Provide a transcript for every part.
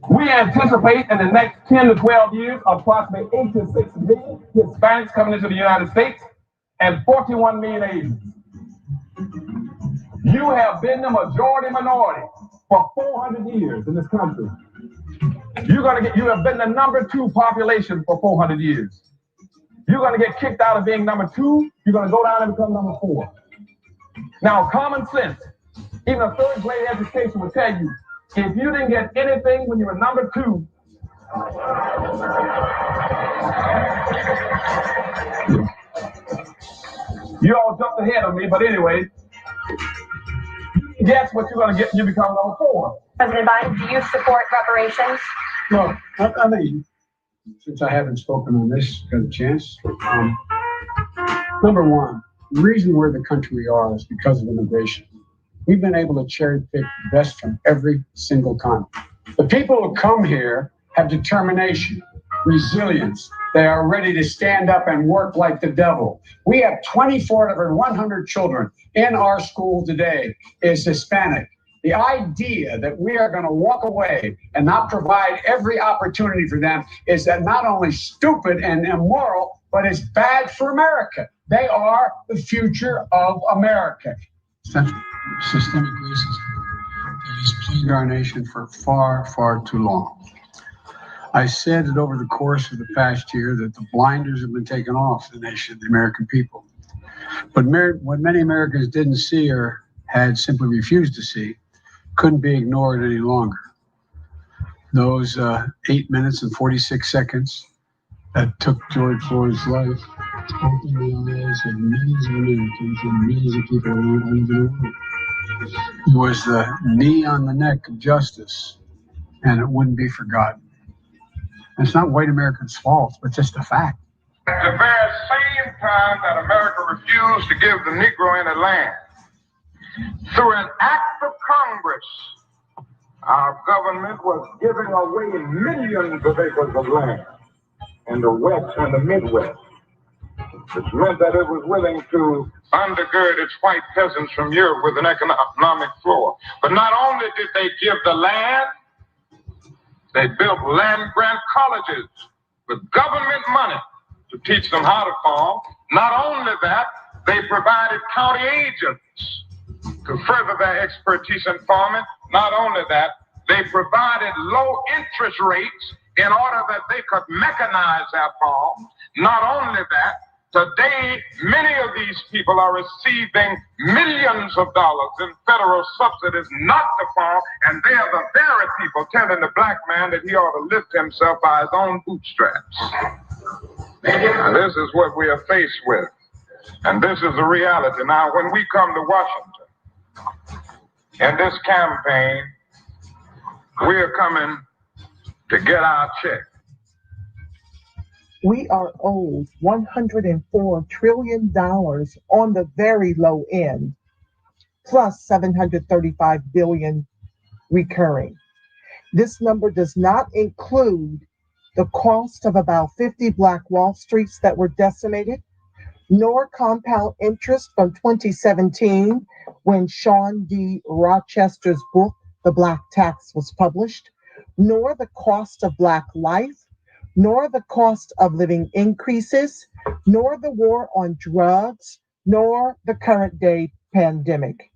We anticipate in the next 10 to 12 years approximately 8 to 6 million Hispanics coming into the United States and 41 million Asians. You have been the majority minority for 400 years in this country. You have been the number 2 population for 400 years. You're going to get kicked out of being number 2. You're going to go down and become number 4. Now, common sense, even a third grade education will tell you, if you didn't get anything when you were number 2, you all jumped ahead of me, but anyway, guess what you're going to get when you become number 4. President Biden, do you support reparations? Well, I mean, since I haven't spoken on this, got a chance. Number one, the reason we're the country we are is because of immigration. We've been able to cherry pick the best from every single continent. The people who come here have determination, resilience. They are ready to stand up and work like the devil. We have 24 out of 100 children in our school today is Hispanic. The idea that we are going to walk away and not provide every opportunity for them is that not only stupid and immoral, but it's bad for America. They are the future of America. Systemic racism that has plagued our nation for far, far too long. I said that over the course of the past year that the blinders have been taken off the nation, the American people. But what many Americans didn't see or had simply refused to see couldn't be ignored any longer. Those 8 minutes and 46 seconds that took George Floyd's life opened the eyes of millions of Americans and millions of people around the world. It was the knee on the neck of justice, and it wouldn't be forgotten. And it's not white Americans' fault, but just a fact. At the very same time that America refused to give the Negro any land, through an act of Congress, our government was giving away millions of acres of land in the West and the Midwest, which meant that it was willing to undergird its white peasants from Europe with an economic floor. But not only did they give the land, they built land-grant colleges with government money to teach them how to farm. Not only that, they provided county agents to further their expertise in farming. Not only that, they provided low interest rates in order that they could mechanize their farm. Not only that, today, many of these people are receiving millions of dollars in federal subsidies not to farm, and they are the very people telling the black man that he ought to lift himself by his own bootstraps. Now, this is what we are faced with, and this is the reality. Now, when we come to Washington, in this campaign, we are coming to get our check. We are owed $104 trillion on the very low end, plus $735 billion recurring. This number does not include the cost of about 50 Black Wall Streets that were decimated, nor compound interest from 2017 when Sean D. Rochester's book, The Black Tax, was published, nor the cost of Black life, nor the cost of living increases, nor the war on drugs, nor the current day pandemic.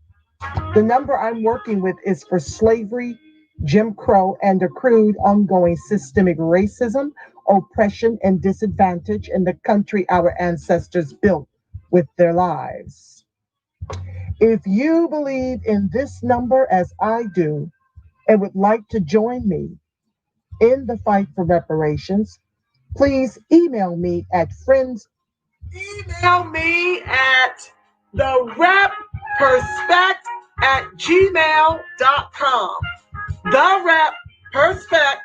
The number I'm working with is for slavery, Jim Crow, and accrued ongoing systemic racism, oppression, and disadvantage in the country our ancestors built with their lives. If you believe in this number as I do and would like to join me in the fight for reparations, please email me at therepperspect@gmail.com. The Repperspect,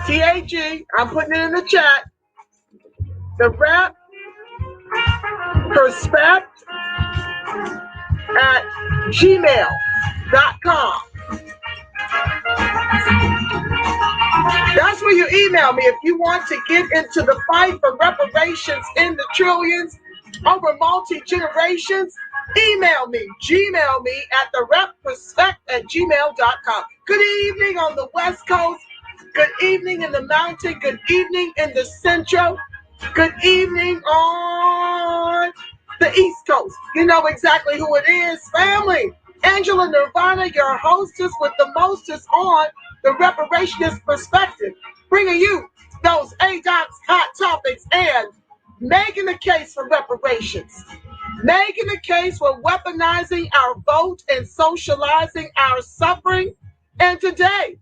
TAG, I'm putting it in the chat. The Repperspect@gmail.com. That's where you email me if you want to get into the fight for reparations in the trillions over multi-generations. Email me, Gmail me at thereprespect@gmail.com. Good evening on the West Coast. Good evening in the mountain. Good evening in the central. Good evening on the East Coast. You know exactly who it is, family. Angela Nirvana, your hostess with the mostest on the Reparations Perspective, bringing you those ADOC's hot topics and making the case for reparations, making the case for weaponizing our vote and socializing our suffering. And today,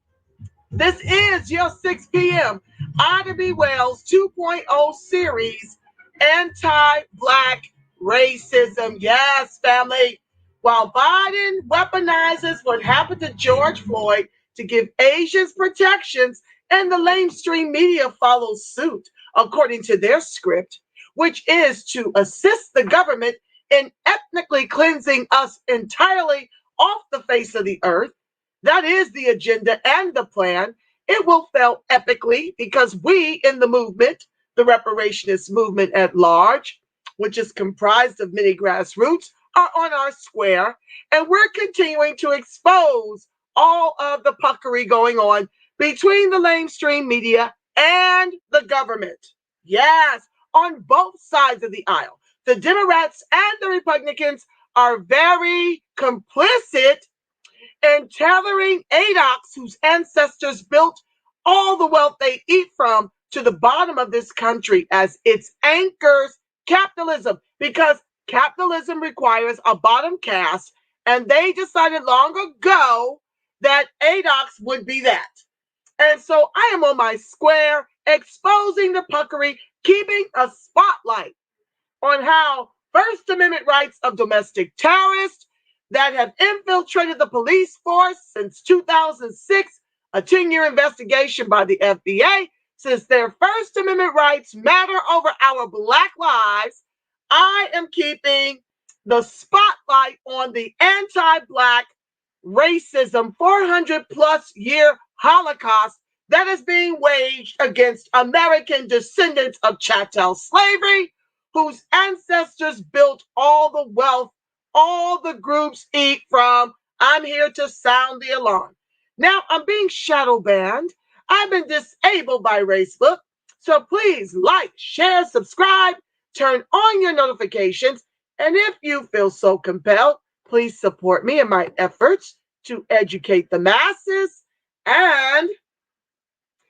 this is your 6 p.m. Ida B. Wells 2.0 series, Anti-Black Racism. Yes, family. While Biden weaponizes what happened to George Floyd to give Asians protections, and the mainstream media follows suit, according to their script, which is to assist the government in ethnically cleansing us entirely off the face of the earth. That is the agenda and the plan. It will fail epically because we in the movement, the reparationist movement at large, which is comprised of many grassroots, are on our square, and we're continuing to expose all of the puckery going on between the mainstream media and the government. Yes, on both sides of the aisle. The Democrats and the Republicans are very complicit and tethering ADOCs, whose ancestors built all the wealth they eat from, to the bottom of this country as its anchors capitalism, because capitalism requires a bottom caste, and they decided long ago that ADOCs would be that. And so I am on my square exposing the puckery, keeping a spotlight on how First Amendment rights of domestic terrorists that have infiltrated the police force since 2006, a 10-year investigation by the FBI, since their First Amendment rights matter over our Black lives. I am keeping the spotlight on the anti-Black racism 400 plus year Holocaust that is being waged against American descendants of chattel slavery, whose ancestors built all the wealth all the groups eat from. I'm here to sound the alarm. Now, I'm being shadow banned. I've been disabled by Facebook. So please like, share, subscribe, turn on your notifications. And if you feel so compelled, please support me in my efforts to educate the masses and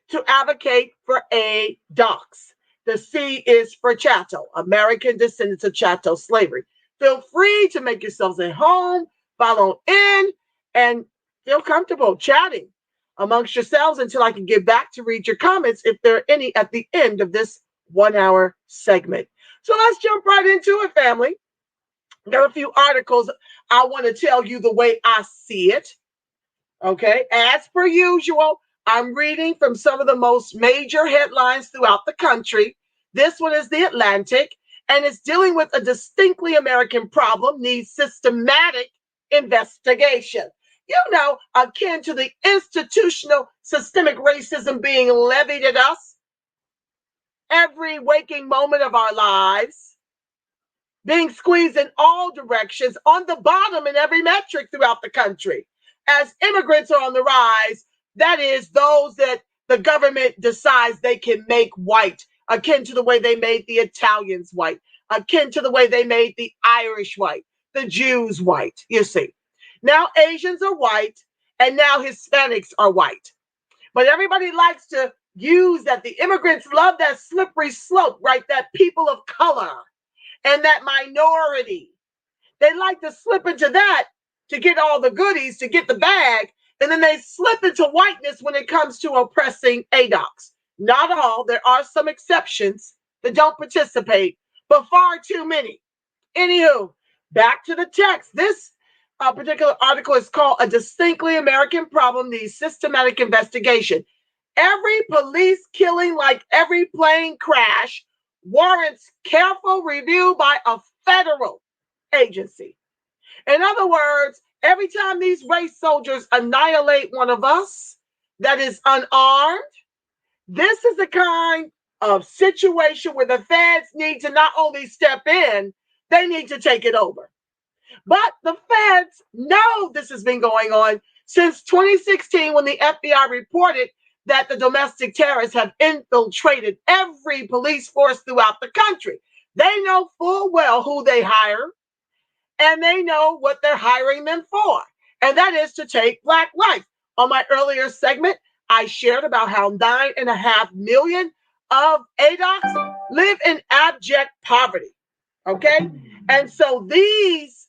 to advocate for ADOCs. The C is for chattel, American descendants of chattel slavery. Feel free to make yourselves at home, follow in, and feel comfortable chatting amongst yourselves until I can get back to read your comments if there are any at the end of this 1 hour segment. So let's jump right into it, family. Got a few articles I want to tell you the way I see it. Okay, as per usual, I'm reading from some of the most major headlines throughout the country. This one is The Atlantic, and it's dealing with a distinctly American problem, needs systematic investigation. You know, akin to the institutional systemic racism being levied at us every waking moment of our lives, being squeezed in all directions, on the bottom in every metric throughout the country. As immigrants are on the rise, that is, those that the government decides they can make white, akin to the way they made the Italians white, akin to the way they made the Irish white, the Jews white, you see. Now Asians are white, and now Hispanics are white. But everybody likes to use that the immigrants love that slippery slope, right? That people of color and that minority. They like to slip into that to get all the goodies, to get the bag, and then they slip into whiteness when it comes to oppressing ADOCs. Not all, there are some exceptions that don't participate, but far too many. Anywho, back to the text. This particular article is called A Distinctly American Problem Needs Systematic Investigation. Every police killing, like every plane crash, warrants careful review by a federal agency. In other words, every time these race soldiers annihilate one of us that is unarmed, this is the kind of situation where the feds need to not only step in, they need to take it over. But the feds know this has been going on since 2016 when the FBI reported that the domestic terrorists have infiltrated every police force throughout the country. They know full well who they hire, and they know what they're hiring them for, and that is to take Black life. On my earlier segment, I shared about how 9.5 million of ADOCs live in abject poverty. Okay? And so these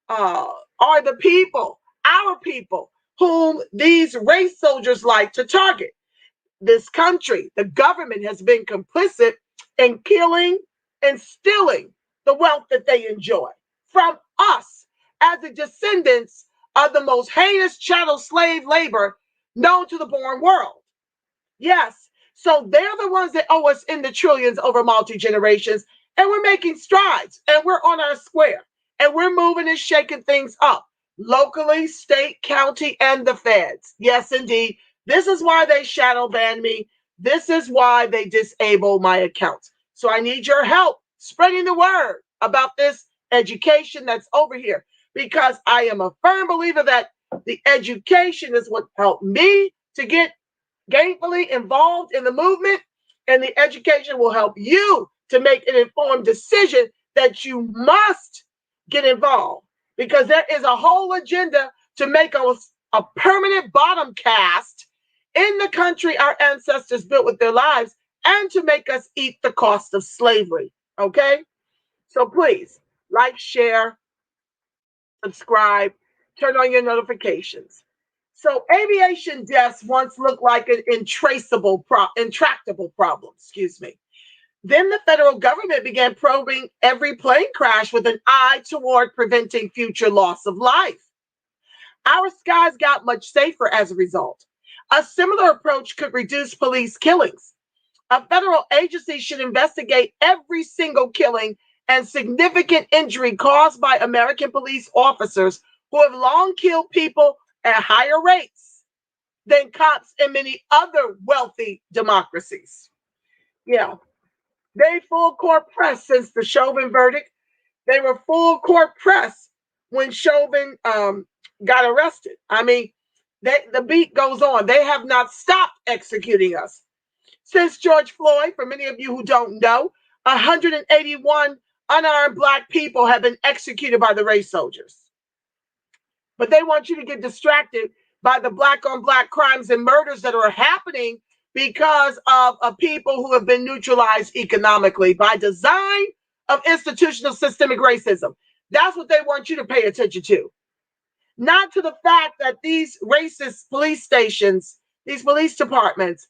are the people, our people, whom these race soldiers like to target. This country, the government has been complicit in killing and stealing the wealth that they enjoy from us as the descendants of the most heinous chattel slave labor known to the born world. Yes. So they're the ones that owe us in the trillions over multi-generations. And we're making strides and we're on our square and we're moving and shaking things up locally, state, county, and the feds. Yes, indeed. This is why they shadow ban me. This is why they disable my accounts. So I need your help spreading the word about this education that's over here, because I am a firm believer that the education is what helped me to get gainfully involved in the movement, and the education will help you to make an informed decision that you must get involved, because there is a whole agenda to make us a permanent bottom caste in the country our ancestors built with their lives, and to make us eat the cost of slavery. Okay? So please like, share, subscribe, turn on your notifications. So aviation deaths once looked like an intractable problem, Then the federal government began probing every plane crash with an eye toward preventing future loss of life. Our skies got much safer as a result. A similar approach could reduce police killings. A federal agency should investigate every single killing and significant injury caused by American police officers who have long killed people at higher rates than cops in many other wealthy democracies. Yeah, they full court press since the Chauvin verdict. They were full court press when Chauvin got arrested. I mean, the beat goes on. They have not stopped executing us. Since George Floyd, for many of you who don't know, 181 unarmed Black people have been executed by the race soldiers. But they want you to get distracted by the Black on Black crimes and murders that are happening because of people who have been neutralized economically by design of institutional systemic racism. That's what they want you to pay attention to. Not to the fact that these racist police stations, these police departments,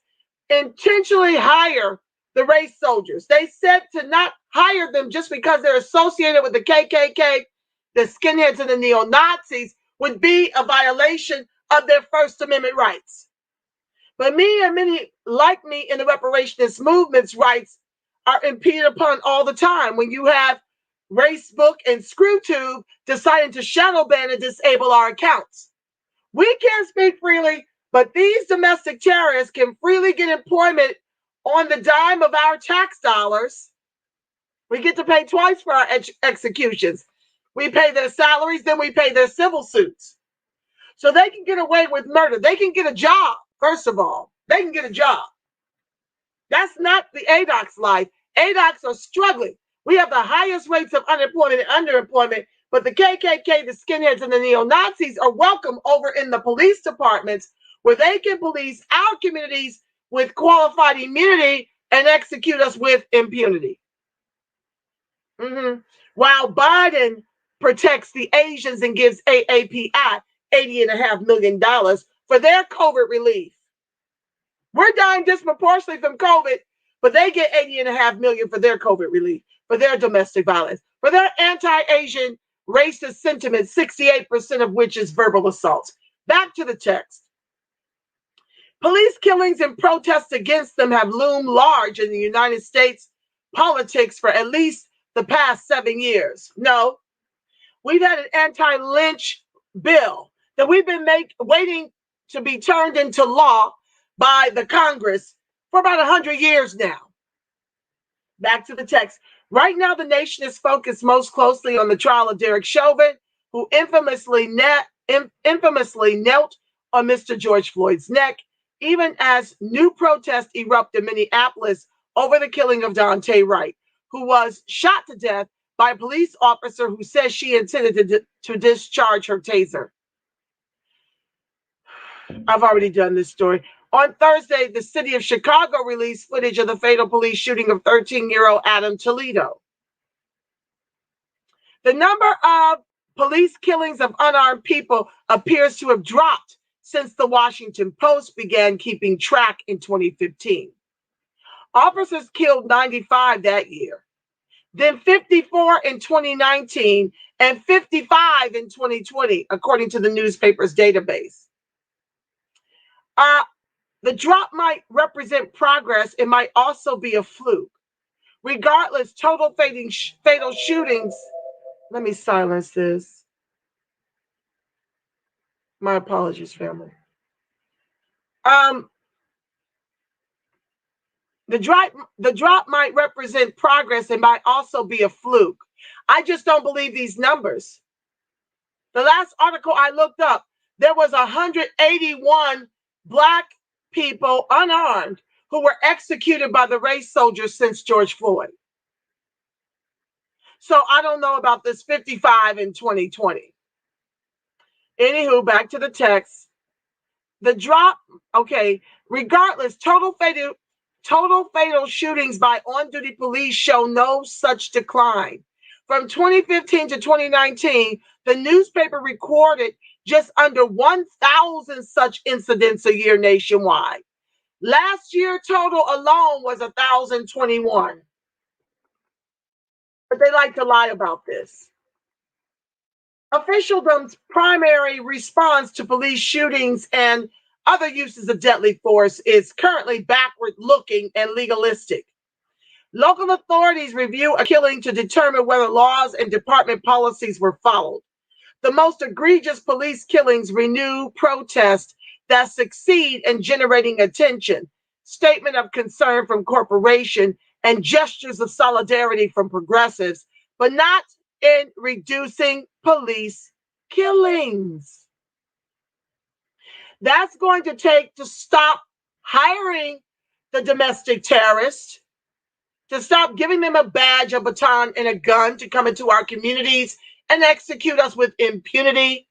intentionally hire the race soldiers. They said to not hire them just because they're associated with the KKK, the skinheads, and the neo-Nazis would be a violation of their First Amendment rights. But me and many like me in the reparationist movement's rights are impeded upon all the time when you have Racebook and ScrewTube deciding to shadow ban and disable our accounts. We can't speak freely, but these domestic terrorists can freely get employment on the dime of our tax dollars. We get to pay twice for our executions. We pay their salaries, then we pay their civil suits. So they can get away with murder. They can get a job, first of all. They can get a job. That's not the ADOC's life. ADOCs are struggling. We have the highest rates of unemployment and underemployment, but the KKK, the skinheads, and the neo-Nazis are welcome over in the police departments where they can police our communities with qualified immunity and execute us with impunity. While Biden protects the Asians and gives AAPI $80.5 million for their COVID relief. We're dying disproportionately from COVID, but they get $80.5 million for their COVID relief, for their domestic violence, for their anti-Asian racist sentiment, 68% of which is verbal assaults. Back to the text. Police killings and protests against them have loomed large in the United States politics for at least the past 7 years. No, we've had an anti-lynch bill that we've been waiting to be turned into law by the Congress for about 100 years now. Back to the text. Right now, the nation is focused most closely on the trial of Derek Chauvin, who infamously knelt on Mr. George Floyd's neck, even as new protests erupt in Minneapolis over the killing of Daunte Wright, who was shot to death by a police officer who says she intended to discharge her taser. I've already done this story. On Thursday, the city of Chicago released footage of the fatal police shooting of 13-year-old Adam Toledo. The number of police killings of unarmed people appears to have dropped since the Washington Post began keeping track in 2015. Officers killed 95 that year, then 54 in 2019, and 55 in 2020, according to the newspaper's database. The drop might represent progress. It might also be a fluke. Regardless, total fatal shootings. Let me silence this. My apologies, family. The drop might represent progress. It might also be a fluke. I just don't believe these numbers. The last article I looked up, there was 181 Black people unarmed who were executed by the race soldiers since George Floyd. So I don't know about this 55 in 2020. Anywho, back to the text. The drop, okay, regardless, total fatal shootings by on-duty police show no such decline. From 2015 to 2019, the newspaper recorded just under 1,000 such incidents a year nationwide. Last year total alone was 1,021. But they like to lie about this. Officialdom's primary response to police shootings and other uses of deadly force is currently backward-looking and legalistic. Local authorities review a killing to determine whether laws and department policies were followed. The most egregious police killings renew protests that succeed in generating attention, statement of concern from corporations, and gestures of solidarity from progressives, but not in reducing police killings. That's going to take to stop hiring the domestic terrorists, to stop giving them a badge, a baton, and a gun to come into our communities and execute us with impunity.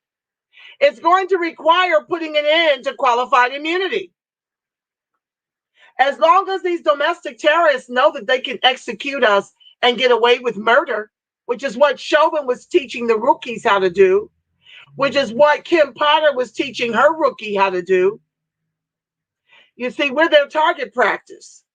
It's going to require putting an end to qualified immunity. As long as these domestic terrorists know that they can execute us and get away with murder, which is what Chauvin was teaching the rookies how to do, which is what Kim Potter was teaching her rookie how to do. You see, we're their target practice.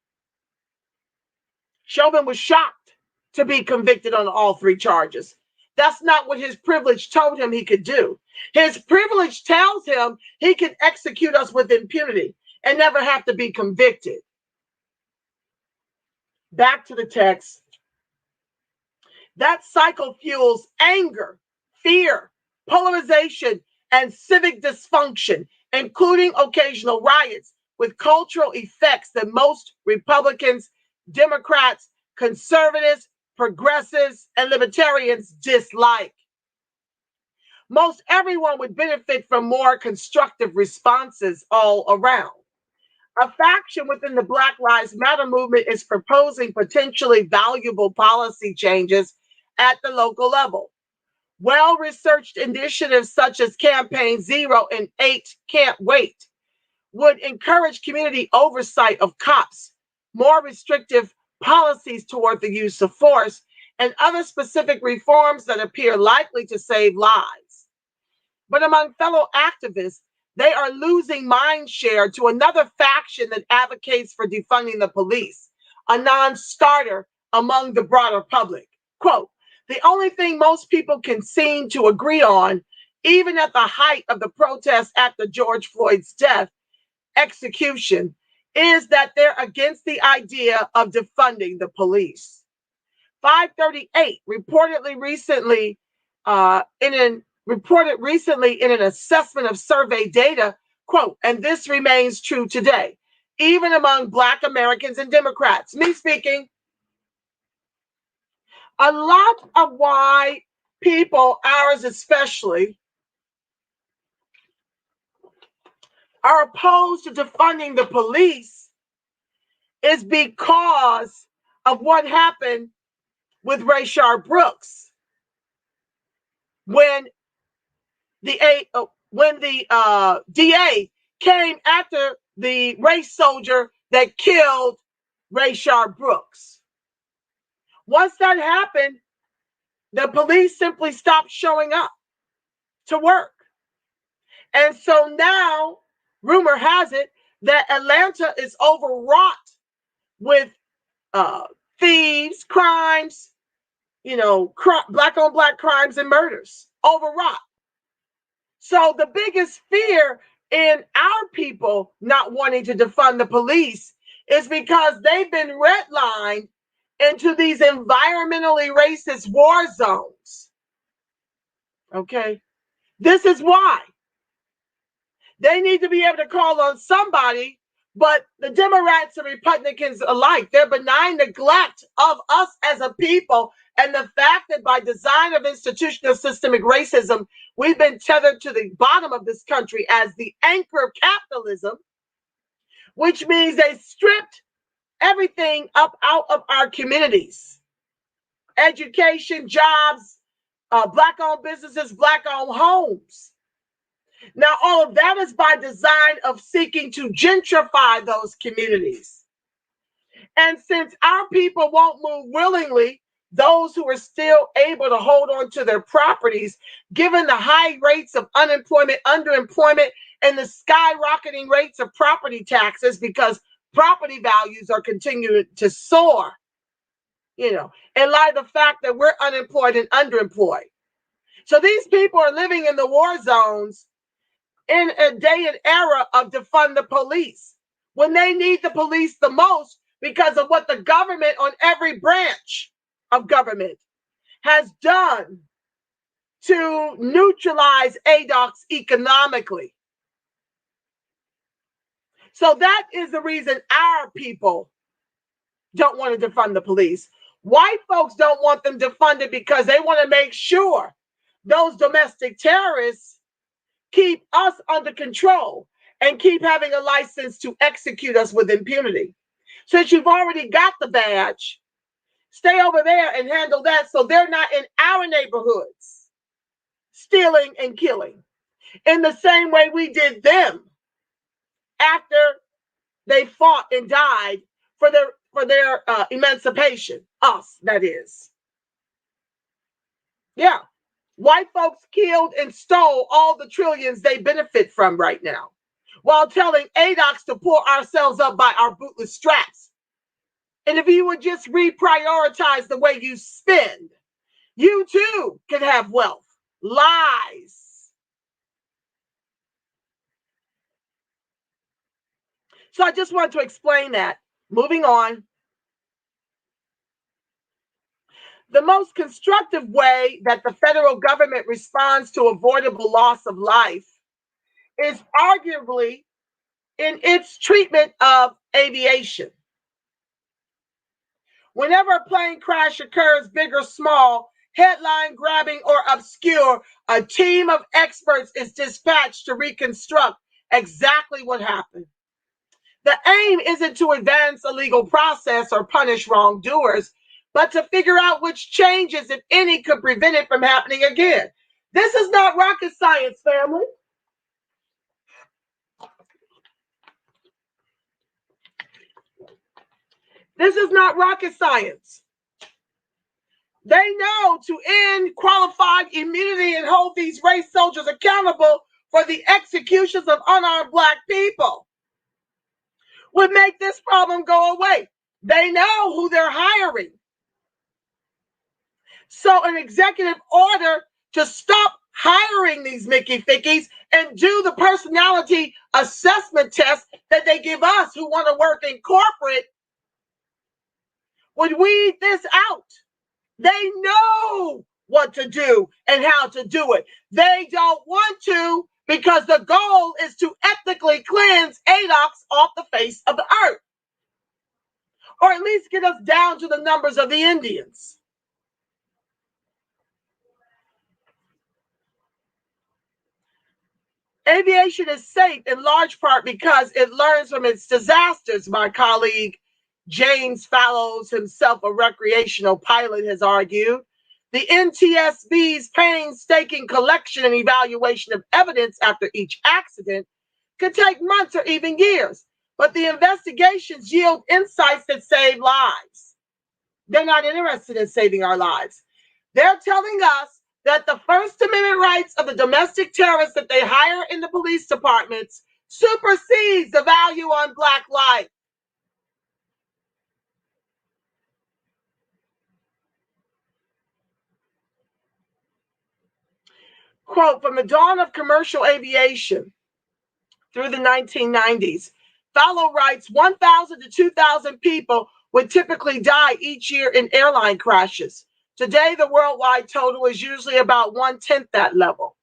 Chauvin was shocked to be convicted on all three charges. That's not what his privilege told him he could do. His privilege tells him he can execute us with impunity and never have to be convicted. Back to the text. That cycle fuels anger, fear, polarization, and civic dysfunction, including occasional riots with cultural effects that most Republicans, Democrats, conservatives, progressives, and libertarians dislike. Most everyone would benefit from more constructive responses all around. A faction within the Black Lives Matter movement is proposing potentially valuable policy changes at the local level. Well-researched initiatives such as Campaign 0 and 8 Can't Wait would encourage community oversight of cops, more restrictive policies toward the use of force, and other specific reforms that appear likely to save lives. But among fellow activists, they are losing mind share to another faction that advocates for defunding the police, a non-starter among the broader public. Quote, the only thing most people can seem to agree on, even at the height of the protests after George Floyd's death, execution, is that they're against the idea of defunding the police. 538 reported recently in an assessment of survey data, quote, and this remains true today, even among Black Americans and Democrats. Me speaking. A lot of why people, ours especially, are opposed to defunding the police is because of what happened with Rayshard Brooks when the DA came after the race soldier that killed Rayshard Brooks. Once that happened, the police simply stopped showing up to work. And so now, rumor has it that Atlanta is overwrought with thieves, crimes, black on black crimes and murders, overwrought. So the biggest fear in our people not wanting to defund the police is because they've been redlined into these environmentally racist war zones. Okay? This is why. They need to be able to call on somebody, but the Democrats and Republicans alike, their benign neglect of us as a people, and the fact that by design of institutional systemic racism, we've been tethered to the bottom of this country as the anchor of capitalism, which means they stripped everything up out of our communities. Education, jobs, black-owned businesses, black-owned homes. Now, all of that is by design of seeking to gentrify those communities. And since our people won't move willingly, those who are still able to hold on to their properties, given the high rates of unemployment, underemployment, and the skyrocketing rates of property taxes, because property values are continuing to soar, in light of the fact that we're unemployed and underemployed. So these people are living in the war zones in a day and era of defund the police, when they need the police the most because of what the government on every branch of government has done to neutralize ADOX economically. So that is the reason our people don't want to defund the police. White folks don't want them defunded because they want to make sure those domestic terrorists keep us under control and keep having a license to execute us with impunity. Since you've already got the badge, stay over there and handle that so they're not in our neighborhoods stealing and killing in the same way we did them after they fought and died for their emancipation. Us, that is. Yeah. White folks killed and stole all the trillions they benefit from right now, while telling ADOX to pull ourselves up by our bootless straps. And if you would just reprioritize the way you spend, you too could have wealth. Lies. So I just wanted to explain that. Moving on. The most constructive way that the federal government responds to avoidable loss of life is arguably in its treatment of aviation. Whenever a plane crash occurs, big or small, headline grabbing or obscure, a team of experts is dispatched to reconstruct exactly what happened. The aim isn't to advance a legal process or punish wrongdoers, but to figure out which changes, if any, could prevent it from happening again. This is not rocket science, family. This is not rocket science. They know to end qualified immunity and hold these race soldiers accountable for the executions of unarmed Black people would make this problem go away. They know who they're hiring. So an executive order to stop hiring these Mickey Fickies and do the personality assessment test that they give us who want to work in corporate would weed this out. They know what to do and how to do it. They don't want to because the goal is to ethically cleanse ADOX off the face of the earth. Or at least get us down to the numbers of the Indians. Aviation is safe in large part because it learns from its disasters, my colleague James Fallows, himself a recreational pilot, has argued. The NTSB's painstaking collection and evaluation of evidence after each accident could take months or even years, but the investigations yield insights that save lives. They're not interested in saving our lives. They're telling us that the First Amendment rights of the domestic terrorists that they hire in the police departments supersedes the value on Black life. Quote, from the dawn of commercial aviation through the 1990s, Fallow writes 1,000 to 2,000 people would typically die each year in airline crashes. Today, the worldwide total is usually about 1/10 that level.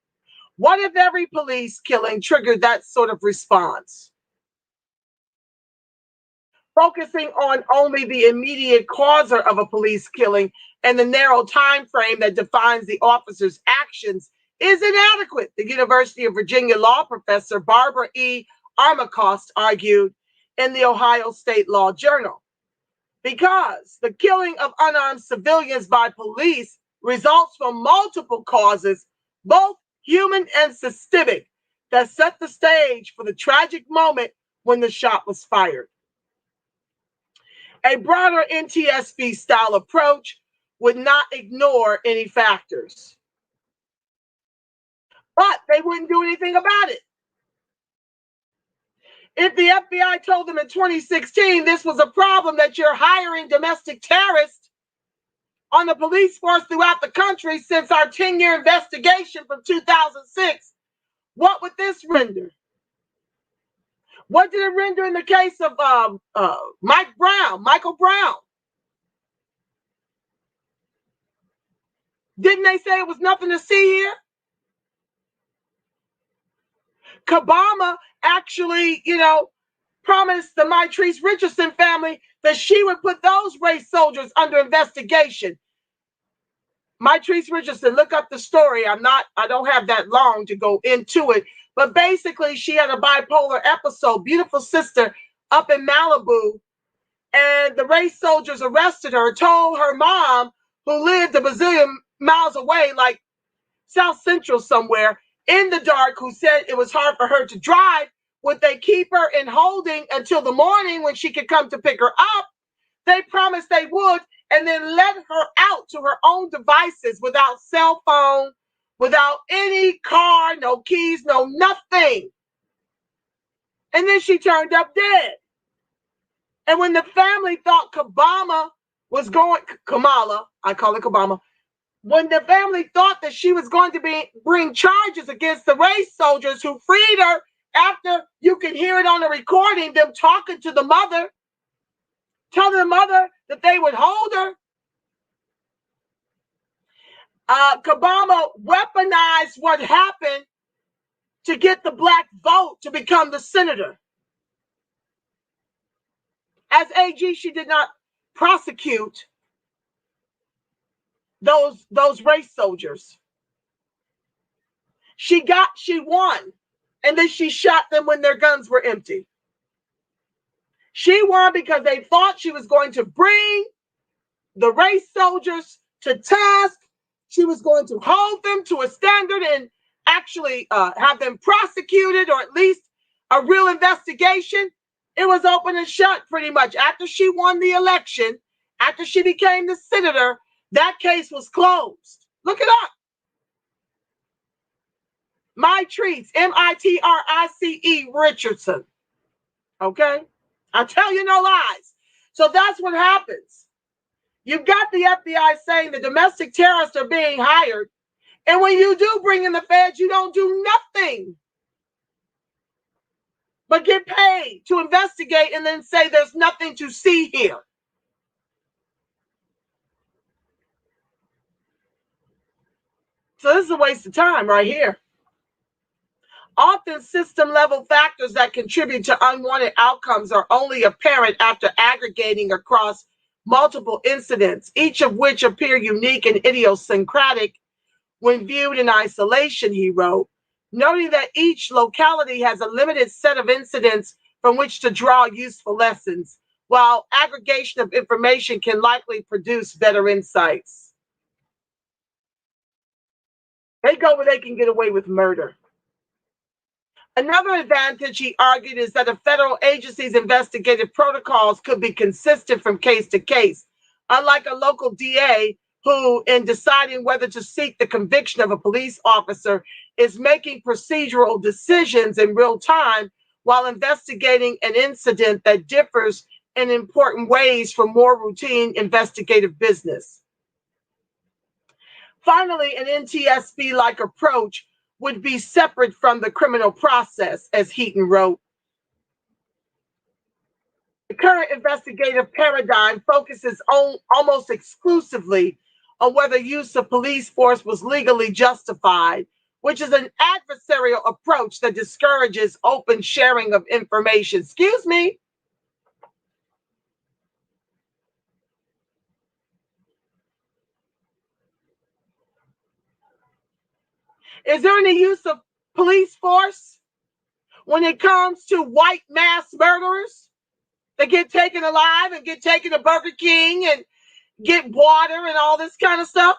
What if every police killing triggered that sort of response? Focusing on only the immediate causer of a police killing and the narrow time frame that defines the officer's actions is inadequate, the University of Virginia law professor Barbara E. Armacost argued in the Ohio State Law Journal. Because the killing of unarmed civilians by police results from multiple causes, both human and systemic, that set the stage for the tragic moment when the shot was fired. A broader NTSB style approach would not ignore any factors. But they wouldn't do anything about it. If the FBI told them in 2016 this was a problem that you're hiring domestic terrorists on the police force throughout the country since our 10-year investigation from 2006, what would this render? What did it render in the case of Michael Brown? Didn't they say it was nothing to see here? Kabama actually, promised the Mitrice Richardson family that she would put those race soldiers under investigation. Mitrice Richardson, look up the story. I don't have that long to go into it, but basically she had a bipolar episode, beautiful sister up in Malibu, and the race soldiers arrested her, told her mom, who lived a bazillion miles away, like South Central somewhere, in the dark, who said it was hard for her to drive, would they keep her in holding until the morning when she could come to pick her up? They promised they would, and then let her out to her own devices without cell phone, without any car, no keys, no nothing. And then she turned up dead. And when the family thought Kamala, I call it Kabama, when the family thought that she was going to bring charges against the race soldiers who freed her, after you can hear it on the recording, them talking to the mother, telling the mother that they would hold her, Kabama weaponized what happened to get the black vote to become the senator. As AG, she did not prosecute those race soldiers. She won, and then she shot them when their guns were empty. She won because they thought she was going to bring the race soldiers to task. She was going to hold them to a standard and actually have them prosecuted, or at least a real investigation. It was open and shut pretty much. After she won the election, after she became the senator, that case was closed. Look it up. Mitrice, Mitrice Richardson. Okay? I tell you no lies. So that's what happens. You've got the FBI saying the domestic terrorists are being hired. And when you do bring in the feds, you don't do nothing but get paid to investigate and then say there's nothing to see here. So this is a waste of time right here. Often system-level factors that contribute to unwanted outcomes are only apparent after aggregating across multiple incidents, each of which appear unique and idiosyncratic when viewed in isolation, he wrote. noting that each locality has a limited set of incidents from which to draw useful lessons, while aggregation of information can likely produce better insights. They go where they can get away with murder. Another advantage, he argued, is that a federal agency's investigative protocols could be consistent from case to case, unlike a local DA who, in deciding whether to seek the conviction of a police officer, is making procedural decisions in real time while investigating an incident that differs in important ways from more routine investigative business. Finally, an NTSB-like approach would be separate from the criminal process, as Heaton wrote. The current investigative paradigm focuses almost exclusively on whether use of police force was legally justified, which is an adversarial approach that discourages open sharing of information. Excuse me. Is there any use of police force when it comes to white mass murderers that get taken alive and get taken to Burger King and get water and all this kind of stuff?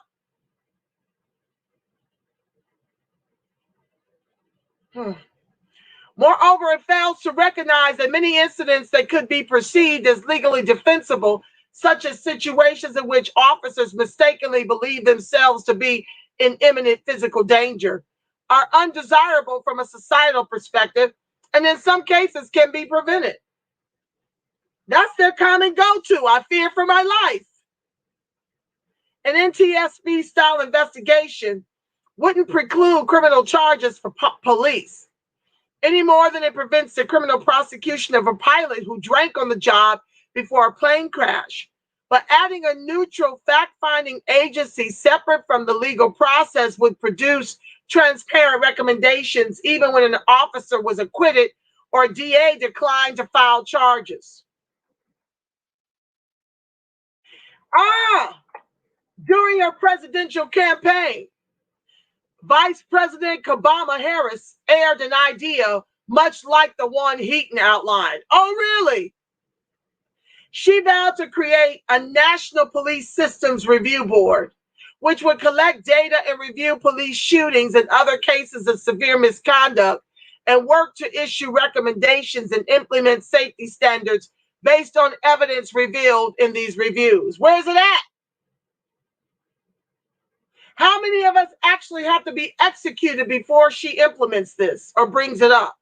Moreover, it fails to recognize that many incidents that could be perceived as legally defensible, such as situations in which officers mistakenly believe themselves to be in imminent physical danger, are undesirable from a societal perspective, and in some cases can be prevented. That's their common go-to. I fear for my life. An NTSB style investigation wouldn't preclude criminal charges for police any more than it prevents the criminal prosecution of a pilot who drank on the job before a plane crash. But adding a neutral fact-finding agency separate from the legal process would produce transparent recommendations even when an officer was acquitted or a DA declined to file charges. During her presidential campaign, Vice President Kamala Harris aired an idea much like the one Heaton outlined. Oh, really? She vowed to create a National Police Systems Review Board, which would collect data and review police shootings and other cases of severe misconduct and work to issue recommendations and implement safety standards based on evidence revealed in these reviews. Where's it at? How many of us actually have to be executed before she implements this or brings it up?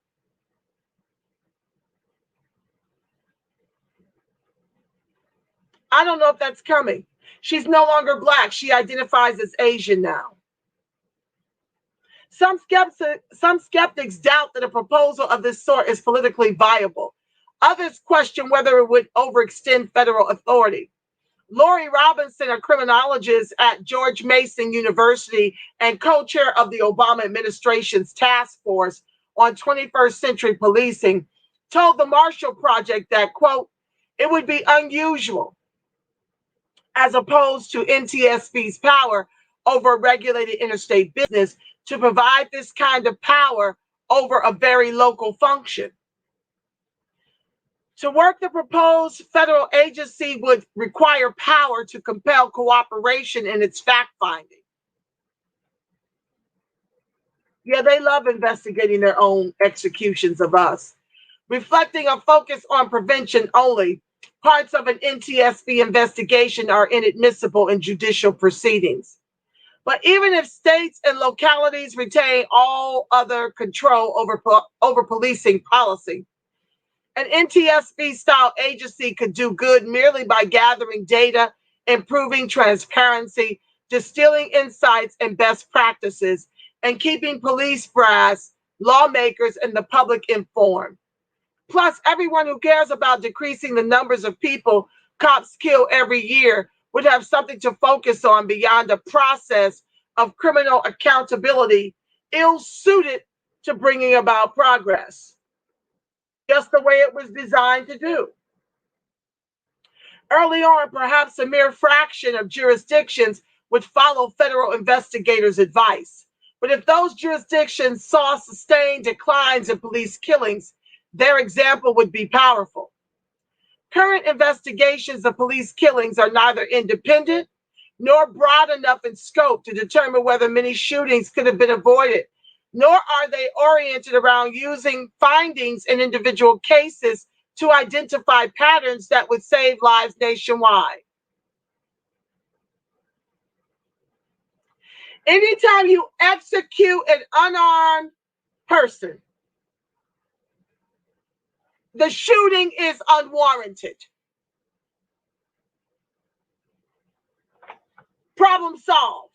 I don't know if that's coming. She's no longer Black. She identifies as Asian now. Some skeptics doubt that a proposal of this sort is politically viable. Others question whether it would overextend federal authority. Lori Robinson, a criminologist at George Mason University and co-chair of the Obama administration's task force on 21st century policing, told the Marshall Project that, quote, it would be unusual as opposed to NTSB's power over regulated interstate business to provide this kind of power over a very local function. To work the proposed federal agency would require power to compel cooperation in its fact-finding. Yeah, they love investigating their own executions of us. Reflecting a focus on prevention only, parts of an NTSB investigation are inadmissible in judicial proceedings. But even if states and localities retain all other control over policing policy, an NTSB-style agency could do good merely by gathering data, improving transparency, distilling insights and best practices, and keeping police brass, lawmakers, and the public informed. Plus, everyone who cares about decreasing the numbers of people cops kill every year would have something to focus on beyond a process of criminal accountability ill-suited to bringing about progress. Just the way it was designed to do. Early on, perhaps a mere fraction of jurisdictions would follow federal investigators' advice. But if those jurisdictions saw sustained declines in police killings, their example would be powerful. Current investigations of police killings are neither independent nor broad enough in scope to determine whether many shootings could have been avoided, nor are they oriented around using findings in individual cases to identify patterns that would save lives nationwide. Anytime you execute an unarmed person, the shooting is unwarranted. Problem solved.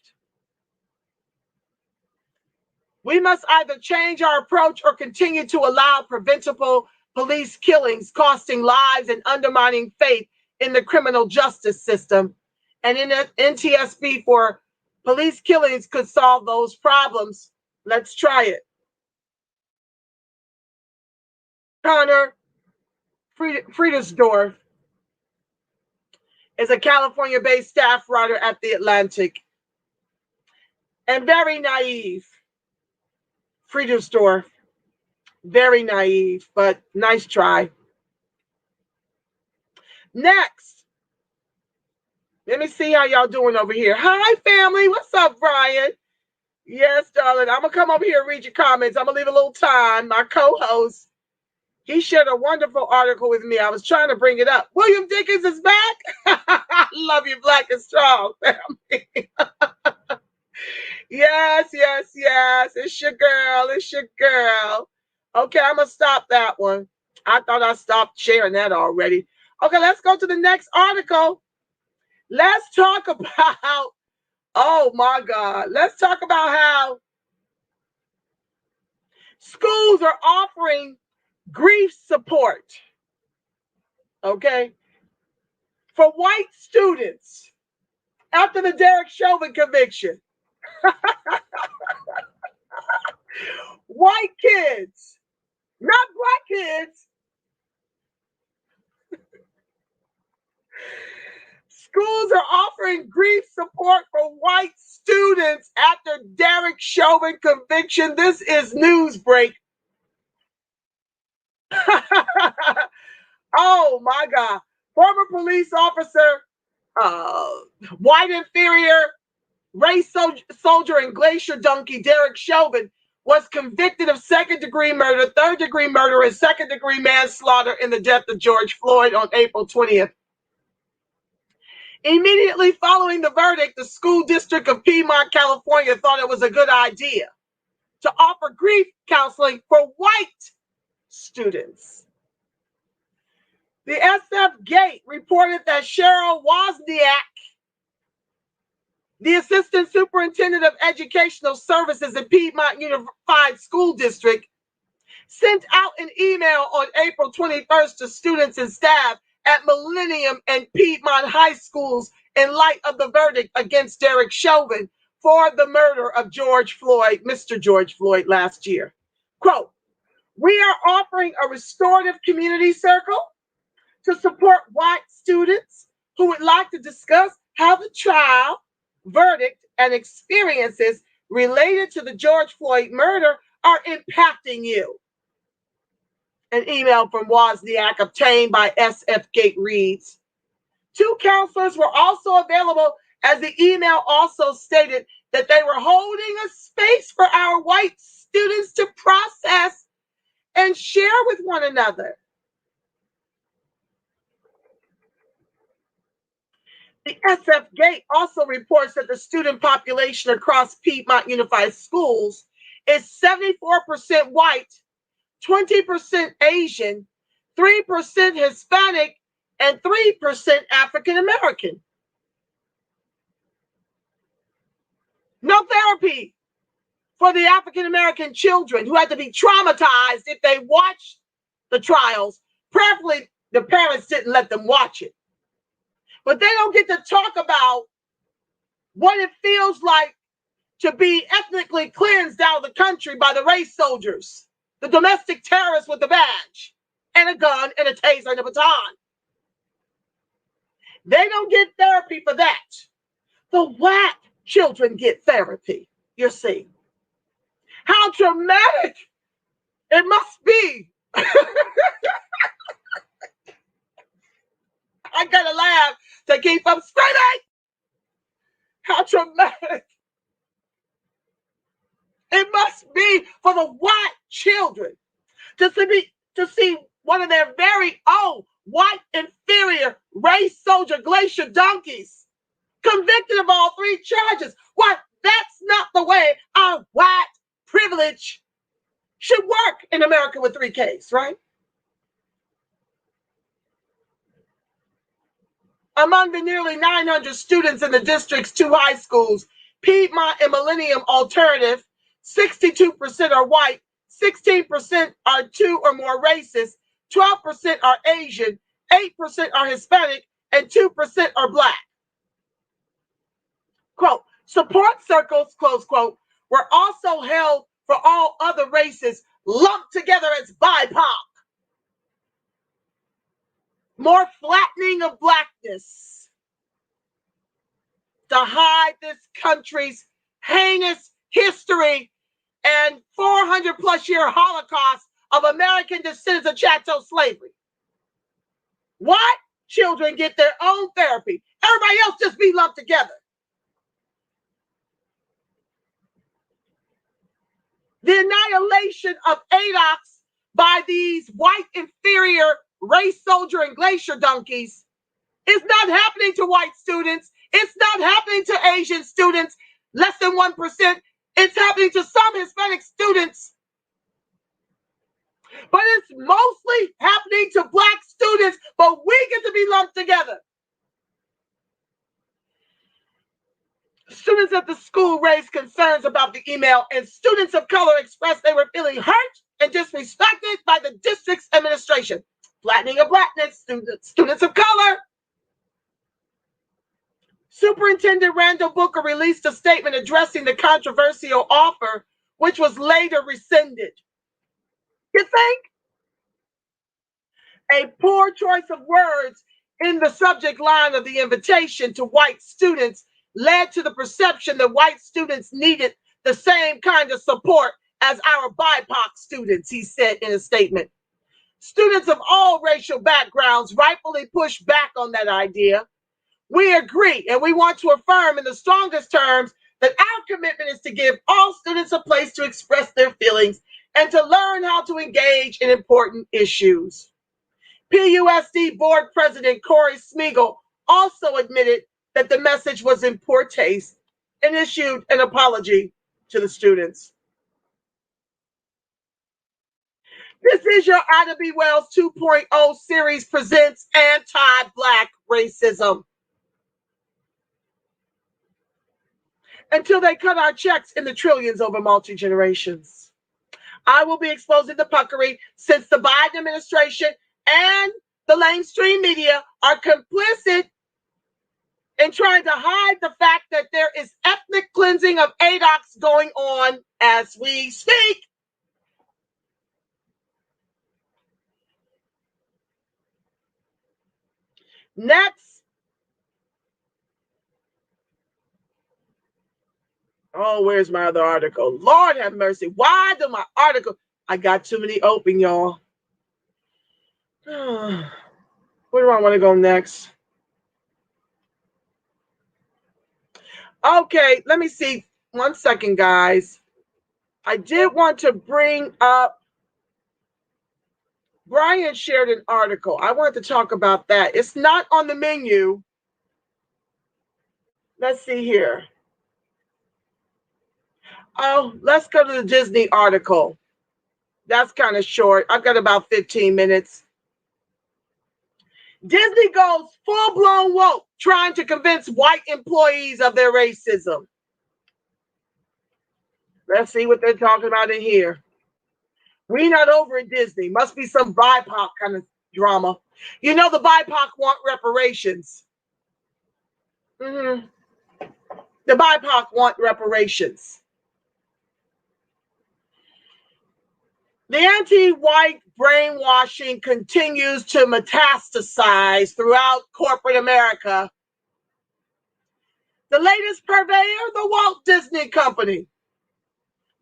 We must either change our approach or continue to allow preventable police killings, costing lives and undermining faith in the criminal justice system. And in NTSB for police killings could solve those problems. Let's try it. Connor Friedersdorf is a California-based staff writer at The Atlantic and very naive. Friedersdorf, very naive, but nice try. Next, let me see how y'all doing over here. Hi, family. What's up, Brian? Yes, darling. I'm going to come over here and read your comments. I'm going to leave a little time. My co-host, he shared a wonderful article with me. I was trying to bring it up. William Dickens is back. I love you, Black and Strong, family. Yes. It's your girl. It's your girl. Okay, I'm going to stop that one. I thought I stopped sharing that already. Okay, let's go to the next article. Let's talk about, oh my God, let's talk about how schools are offering grief support, okay, for white students after the Derek Chauvin conviction. White kids, not black kids. Schools are offering grief support for white students after Derek Chauvin conviction. This is news break. Oh my God. Former police officer, white inferior race soldier and glacier donkey Derek Chauvin was convicted of second-degree murder, third-degree murder, and second-degree manslaughter in the death of George Floyd on April 20th. Immediately following the verdict, the school district of Piedmont, California thought it was a good idea to offer grief counseling for white students. The SF Gate reported that Cheryl Wozniak, the Assistant Superintendent of Educational Services in Piedmont Unified School District, sent out an email on April 21st to students and staff at Millennium and Piedmont High Schools in light of the verdict against Derek Chauvin for the murder of Mr. George Floyd last year. Quote, "We are offering a restorative community circle to support white students who would like to discuss how the trial, verdict, and experiences related to the George Floyd murder are impacting you." An email from Wozniak obtained by SF Gate reads, "Two counselors were also available, as the email also stated that they were holding a space for our white students to process and share with one another." The SF Gate also reports that the student population across Piedmont Unified Schools is 74% white, 20% Asian, 3% Hispanic, and 3% African American. No therapy for the African American children who had to be traumatized if they watched the trials. Prayerfully, the parents didn't let them watch it. But they don't get to talk about what it feels like to be ethnically cleansed out of the country by the race soldiers, the domestic terrorists with a badge and a gun and a taser and a baton. They don't get therapy for that. The white children get therapy, you see. traumatic it must be. I gotta laugh to keep from screaming. How traumatic it must be for the white children to see one of their very own white inferior race soldier glacier donkeys convicted of all 3 charges. Why, that's not the way our white privilege should work in America with 3 Ks, right? Among the nearly 900 students in the district's 2 high schools, Piedmont and Millennium Alternative, 62% are white, 16% are 2 or more races, 12% are Asian, 8% are Hispanic, and 2% are Black. Quote, support circles, close quote, were also held for all other races lumped together as BIPOC. More flattening of Blackness to hide this country's heinous history and 400 plus year Holocaust of American descendants of chattel slavery. White children get their own therapy. Everybody else just be lumped together. The annihilation of ADOX by these white inferior race soldier and glacier donkeys is not happening to white students. It's not happening to Asian students, less than 1%. It's happening to some Hispanic students. But it's mostly happening to Black students, but we get to be lumped together. Students at the school raised concerns about the email, and students of color expressed they were feeling hurt and disrespected by the district's administration. Flattening of Blackness, students of color. Superintendent Randall Booker released a statement addressing the controversial offer, which was later rescinded. You think? A poor choice of words in the subject line of the invitation to white students led to the perception that white students needed the same kind of support as our BIPOC students, he said in a statement. Students of all racial backgrounds rightfully pushed back on that idea. We agree, and we want to affirm in the strongest terms that our commitment is to give all students a place to express their feelings and to learn how to engage in important issues. PUSD Board President Corey Smeagol also admitted that the message was in poor taste and issued an apology to the students. This is your Ida B. Wells 2.0 series presents anti-Black racism. Until they cut our checks in the trillions over multi-generations. I will be exposing the puckery since the Biden administration and the mainstream media are complicit in trying to hide the fact that there is ethnic cleansing of ADOX going on as we speak. Next. Oh, where's my other article? Lord have mercy. Why do my article? I got too many open, y'all. Where do I want to go next? Okay, let me see. 1 second, guys. I did want to bring up, Brian shared an article. I wanted to talk about that. It's not on the menu. Let's see here. Oh, let's go to the Disney article. That's kind of short. I've got about 15 minutes. Disney goes full-blown woke, trying to convince white employees of their racism. Let's see what they're talking about in here. We not over at Disney. Must be some BIPOC kind of drama. You know the BIPOC want reparations. The BIPOC want reparations. The anti-white brainwashing continues to metastasize throughout corporate America. The latest purveyor, the Walt Disney Company,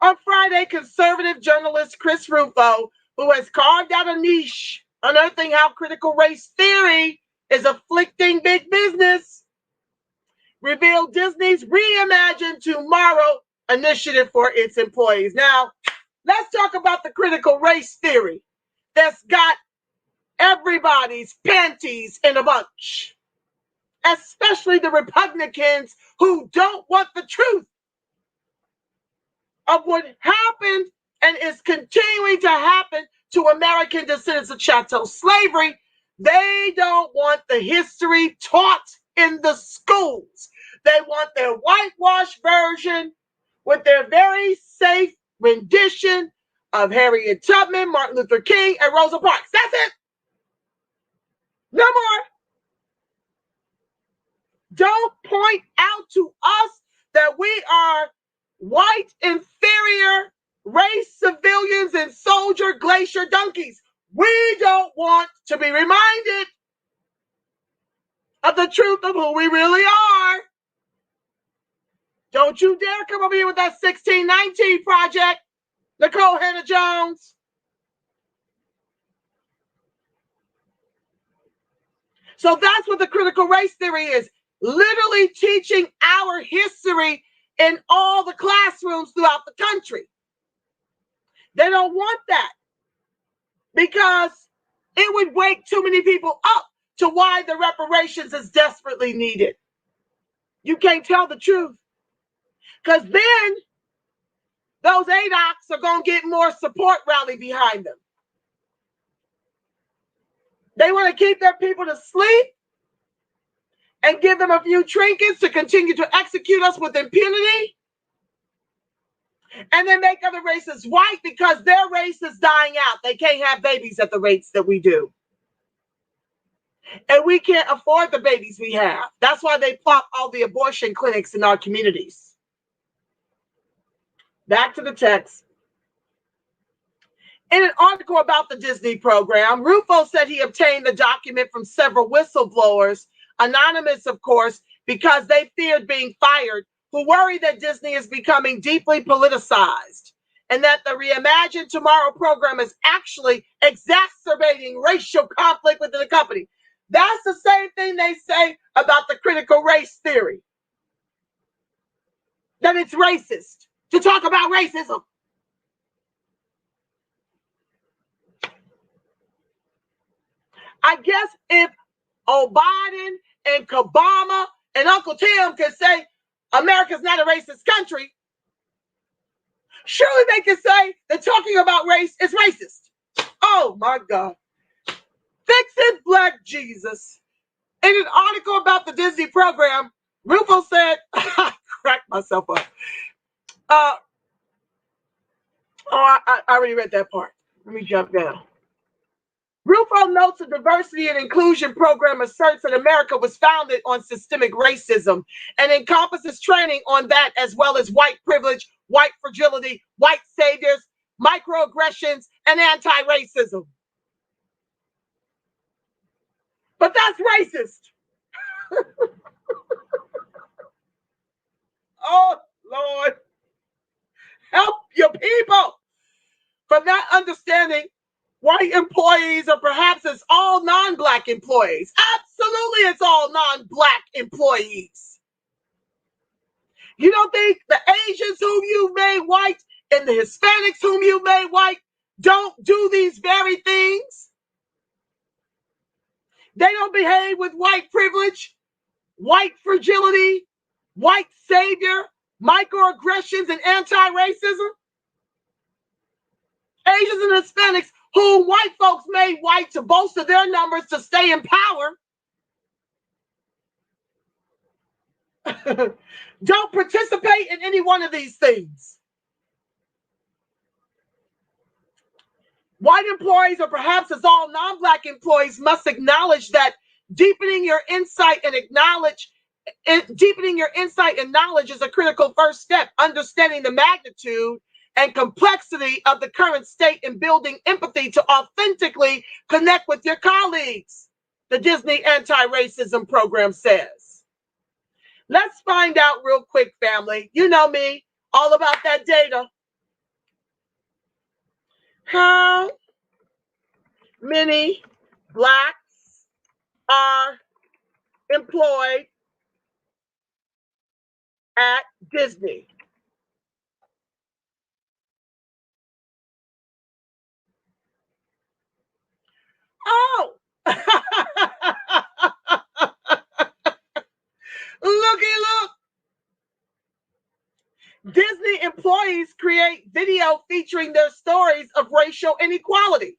On Friday, conservative journalist Chris Rufo, who has carved out a niche unearthing how critical race theory is afflicting big business, revealed Disney's Reimagine Tomorrow initiative for its employees. Now, let's talk about the critical race theory that's got everybody's panties in a bunch, especially the Republicans who don't want the truth of what happened and is continuing to happen to American descendants of chattel slavery. They don't want the history taught in the schools. They want their whitewash version with their very safe rendition of Harriet Tubman, Martin Luther King, and Rosa Parks. That's it. No more. Don't point out to us that we are white inferior race civilians and soldier glacier donkeys. We don't want to be reminded of the truth of who we really are. Don't you dare come over here with that 1619 project, Nicole Hannah-Jones. So that's what the critical race theory is. Literally teaching our history in all the classrooms throughout the country. They don't want that because it would wake too many people up to why the reparations is desperately needed. You can't tell the truth because then those ADOCs are going to get more support rally behind them. They want to keep their people to sleep and give them a few trinkets to continue to execute us with impunity. And then make other races white because their race is dying out. They can't have babies at the rates that we do. And we can't afford the babies we have. That's why they plop all the abortion clinics in our communities. Back to the text. In an article about the Disney program, Rufo said he obtained the document from several whistleblowers, anonymous, of course, because they feared being fired, who worry that Disney is becoming deeply politicized and that the Reimagine Tomorrow program is actually exacerbating racial conflict within the company. That's the same thing they say about the critical race theory, that it's racist to talk about racism. I guess if O'Biden and Obama and Uncle Tim can say America's not a racist country, surely they can say that talking about race is racist. Oh my God. Fix it, Black Jesus. In an article about the Disney program, Rufo said, I cracked myself up. I already read that part. Let me jump down. Rufo notes a diversity and inclusion program asserts that America was founded on systemic racism and encompasses training on that as well as white privilege, white fragility, white saviors, microaggressions, and anti-racism. But that's racist. Oh, Lord. Help your people. From that understanding, white employees or perhaps it's all non-Black employees. Absolutely, it's all non-Black employees. You don't think the Asians whom you made white and the Hispanics whom you made white don't do these very things? They don't behave with white privilege, white fragility, white savior, microaggressions, and anti-racism? Asians and Hispanics whom white folks made white to bolster their numbers to stay in power don't participate in any one of these things. White employees, or perhaps as all non-Black employees, must acknowledge that deepening your insight and knowledge is a critical first step. Understanding the magnitude and complexity of the current state and building empathy to authentically connect with your colleagues, the Disney anti-racism program says. Let's find out real quick, family. You know me, all about that data. How many Blacks are employed at Disney? Oh, looky look. Disney employees create video featuring their stories of racial inequality.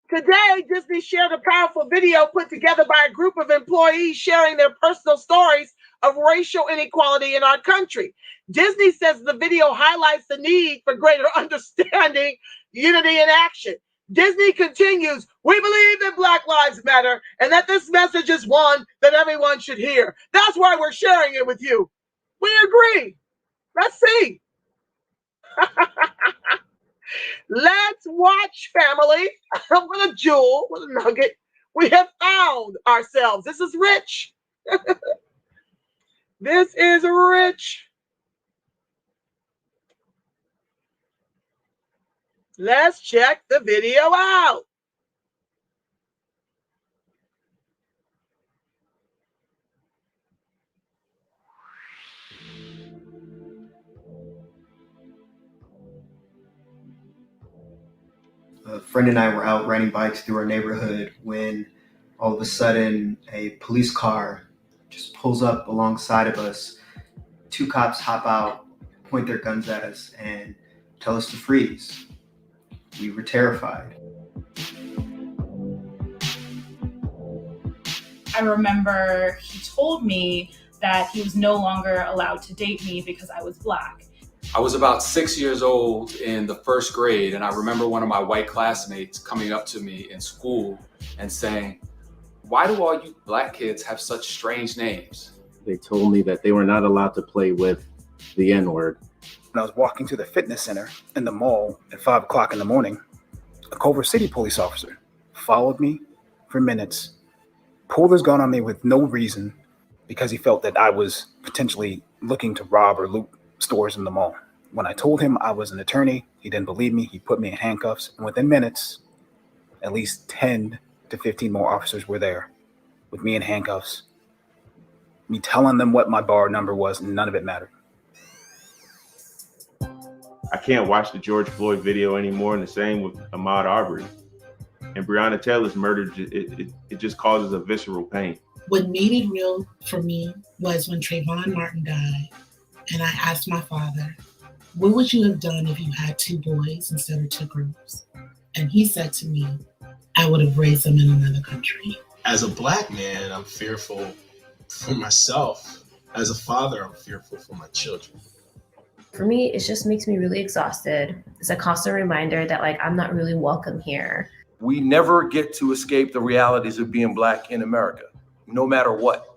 Today, Disney shared a powerful video put together by a group of employees sharing their personal stories of racial inequality in our country. Disney says the video highlights the need for greater understanding, unity, and action. Disney continues, we believe that Black Lives Matter and that this message is one that everyone should hear. That's why we're sharing it with you. We agree. Let's see. Let's watch, family. With a jewel, with a nugget. We have found ourselves. This is rich. This is rich. Let's check the video out. A friend and I were out riding bikes through our neighborhood when all of a sudden a police car just pulls up alongside of us. Two cops hop out, point their guns at us, and tell us to freeze. We were terrified. I remember he told me that he was no longer allowed to date me because I was Black. I was about 6 years old in the first grade, and I remember one of my white classmates coming up to me in school and saying, "Why do all you Black kids have such strange names?" They told me that they were not allowed to play with the N-word. When I was walking to the fitness center in the mall at 5 o'clock in the morning, a Culver City police officer followed me for minutes, pulled his gun on me with no reason because he felt that I was potentially looking to rob or loot stores in the mall. When I told him I was an attorney, he didn't believe me. He put me in handcuffs, and within minutes, at least 10 to 15 more officers were there with me in handcuffs, me telling them what my bar number was, and none of it mattered. I can't watch the George Floyd video anymore, and the same with Ahmaud Arbery. And Breonna Taylor's murder, it just causes a visceral pain. What made it real for me was when Trayvon Martin died, and I asked my father, what would you have done if you had two boys instead of two girls? And he said to me, I would have raised them in another country. As a Black man, I'm fearful for myself. As a father, I'm fearful for my children. For me, it just makes me really exhausted. It's a constant reminder that I'm not really welcome here. We never get to escape the realities of being Black in America, no matter what.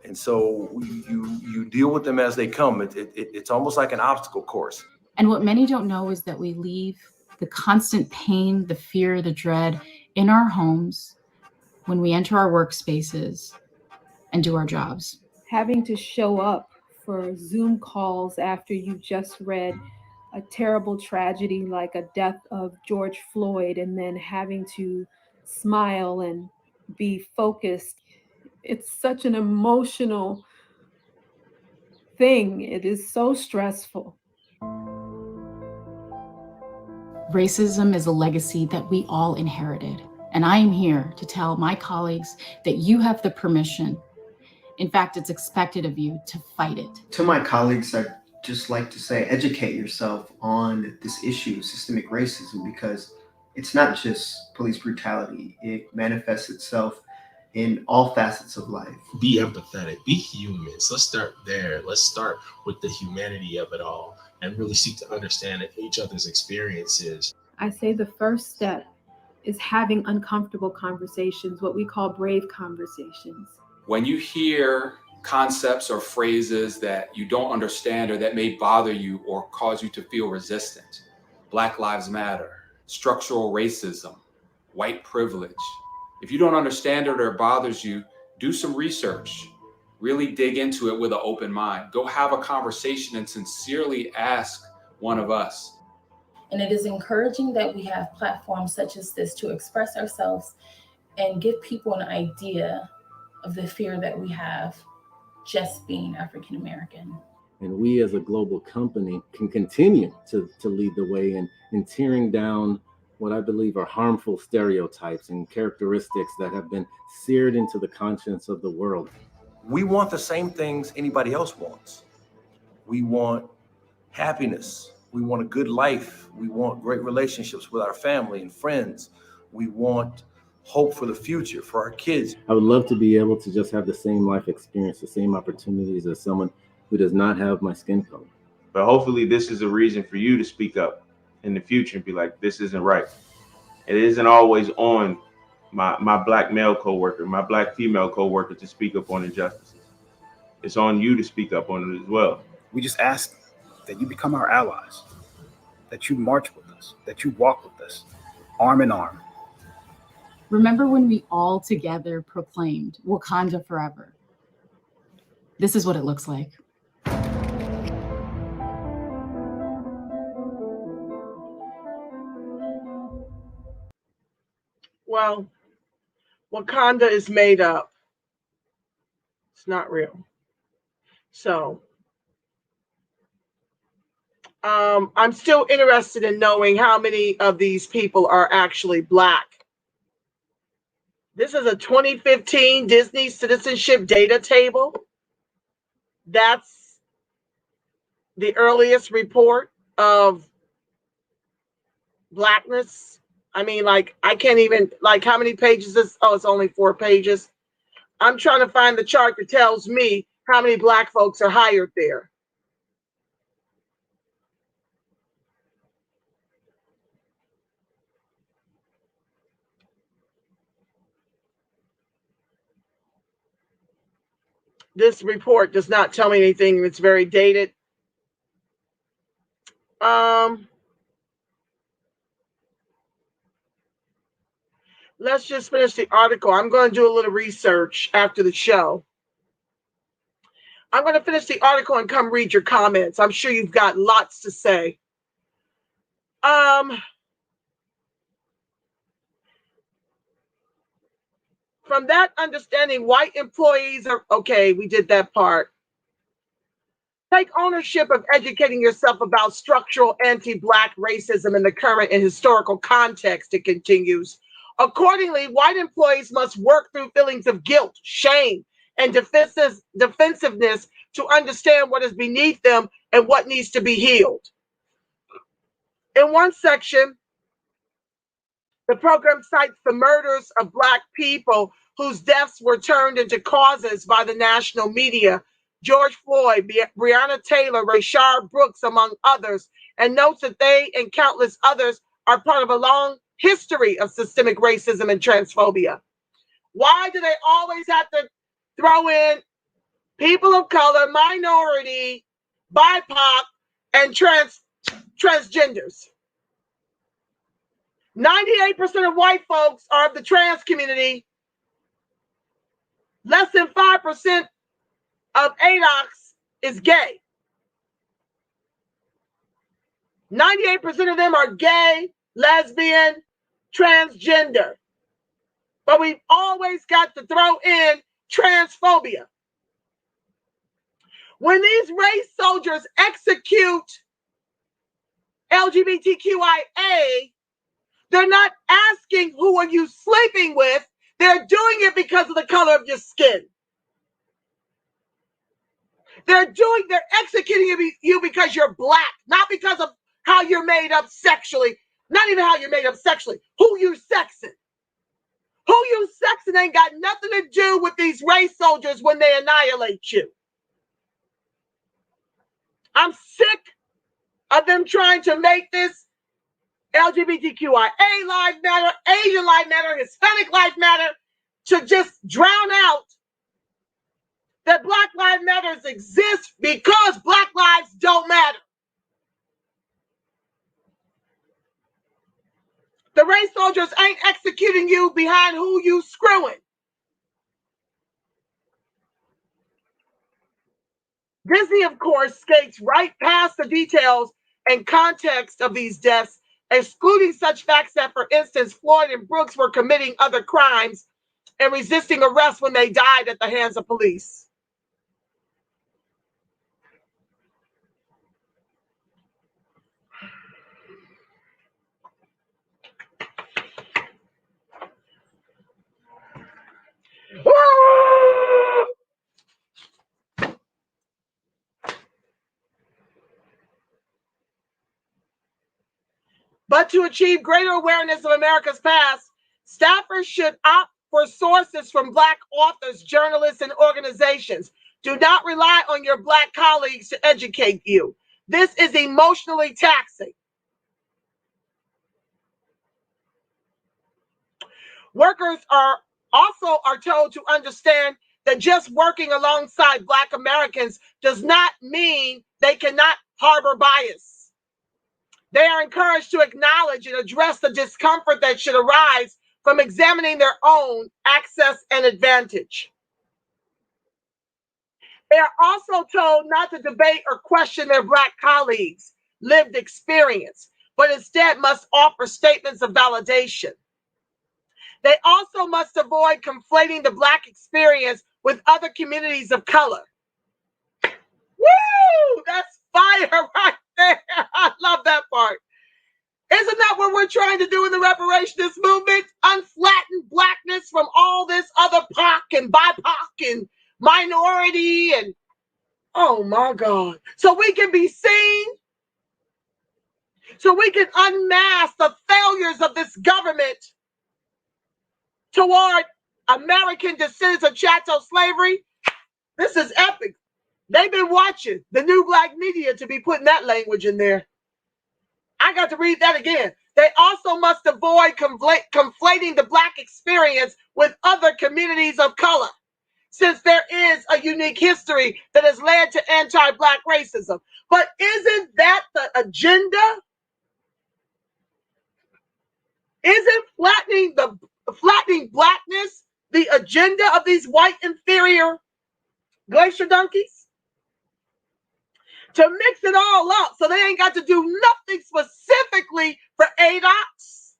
And so you deal with them as they come. It's almost like an obstacle course. And what many don't know is that we leave the constant pain, the fear, the dread in our homes when we enter our workspaces and do our jobs. Having to show up for Zoom calls after you just read a terrible tragedy like a death of George Floyd, and then having to smile and be focused. It's such an emotional thing. It is so stressful. Racism is a legacy that we all inherited. And I am here to tell my colleagues that you have the permission. In fact, it's expected of you to fight it. To my colleagues, I'd just like to say, educate yourself on this issue, systemic racism, because it's not just police brutality. It manifests itself in all facets of life. Be empathetic, be human. So let's start there. Let's start with the humanity of it all and really seek to understand each other's experiences. I say the first step is having uncomfortable conversations, what we call brave conversations. When you hear concepts or phrases that you don't understand or that may bother you or cause you to feel resistant, Black Lives Matter, structural racism, white privilege, if you don't understand it or it bothers you, do some research. really dig into it with an open mind. Go have a conversation and sincerely ask one of us. And it is encouraging that we have platforms such as this to express ourselves and give people an idea of the fear that we have just being African American. And we as a global company can continue to lead the way in tearing down what I believe are harmful stereotypes and characteristics that have been seared into the conscience of the world. We want the same things anybody else wants. We want happiness. We want a good life. We want great relationships with our family and friends. We want hope for the future, for our kids. I would love to be able to just have the same life experience, the same opportunities as someone who does not have my skin color. But hopefully this is a reason for you to speak up in the future and be like, this isn't right. It isn't always on my black male coworker, my black female coworker to speak up on injustices. It's on you to speak up on it as well. We just ask that you become our allies, that you march with us, that you walk with us, arm in arm. Remember when we all together proclaimed Wakanda forever? This is what it looks like. Well, Wakanda is made up. It's not real. So, I'm still interested in knowing how many of these people are actually Black. This is a 2015 Disney Citizenship Data Table. That's the earliest report of Blackness. I mean, like, I can't even, like, how many pages is, oh, it's only 4 pages. I'm trying to find the chart that tells me how many Black folks are hired there. This report does not tell me anything. It's very dated. Let's just finish the article. I'm going to do a little research after the show. I'm going to finish the article and come read your comments. I'm sure you've got lots to say. From that understanding, white employees are, okay, we did that part. Take ownership of educating yourself about structural anti-Black racism in the current and historical context, it continues. Accordingly, white employees must work through feelings of guilt, shame, and defensiveness to understand what is beneath them and what needs to be healed. In one section, the program cites the murders of Black people whose deaths were turned into causes by the national media. George Floyd, Breonna Taylor, Rayshard Brooks, among others, and notes that they and countless others are part of a long history of systemic racism and transphobia. Why do they always have to throw in people of color, minority, BIPOC, and transgenders? 98% of white folks are of the trans community. Less than 5% of ADOCs is gay. 98% of them are gay, lesbian, transgender. But we've always got to throw in transphobia. When these race soldiers execute LGBTQIA, they're not asking who are you sleeping with. They're doing it because of the color of your skin. They're executing you because you're Black, not because of how you're made up sexually. Not even how you're made up sexually. Who you sexing. Who you sexing ain't got nothing to do with these race soldiers when they annihilate you. I'm sick of them trying to make this LGBTQIA life matter, Asian life matter, Hispanic life matter, to just drown out that Black Lives Matters exist because Black lives don't matter. The race soldiers ain't executing you behind who you screwing. Disney, of course, skates right past the details and context of these deaths, excluding such facts that, for instance, Floyd and Brooks were committing other crimes and resisting arrest when they died at the hands of police. But to achieve greater awareness of America's past, staffers should opt for sources from Black authors, journalists, and organizations. Do not rely on your Black colleagues to educate you. This is emotionally taxing. Workers are told to understand that just working alongside Black Americans does not mean they cannot harbor bias. They are encouraged to acknowledge and address the discomfort that should arise from examining their own access and advantage. They are also told not to debate or question their Black colleagues' lived experience, but instead must offer statements of validation. They also must avoid conflating the Black experience with other communities of color. Woo! That's fire right there. I love that part. Isn't that what we're trying to do in the reparationist movement? Unflatten Blackness from all this other POC and BIPOC and minority and, oh my God. So we can be seen, so we can unmask the failures of this government toward American descendants of chattel slavery. This is epic. They've been watching the new Black media to be putting that language in there. I got to read that again. They also must avoid conflating the Black experience with other communities of color, since there is a unique history that has led to anti-Black racism. But isn't that the agenda? Isn't flattening Blackness the agenda of these white inferior glacier donkeys? To mix it all up so they ain't got to do nothing specifically for ADOX.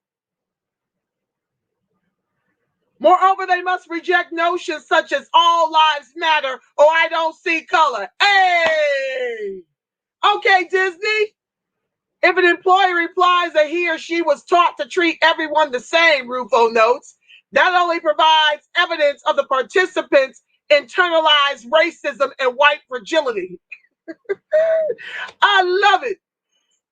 Moreover, they must reject notions such as all lives matter or I don't see color. Hey! Okay, Disney. If an employee replies that he or she was taught to treat everyone the same, Rufo notes, that only provides evidence of the participants' internalized racism and white fragility. I love it.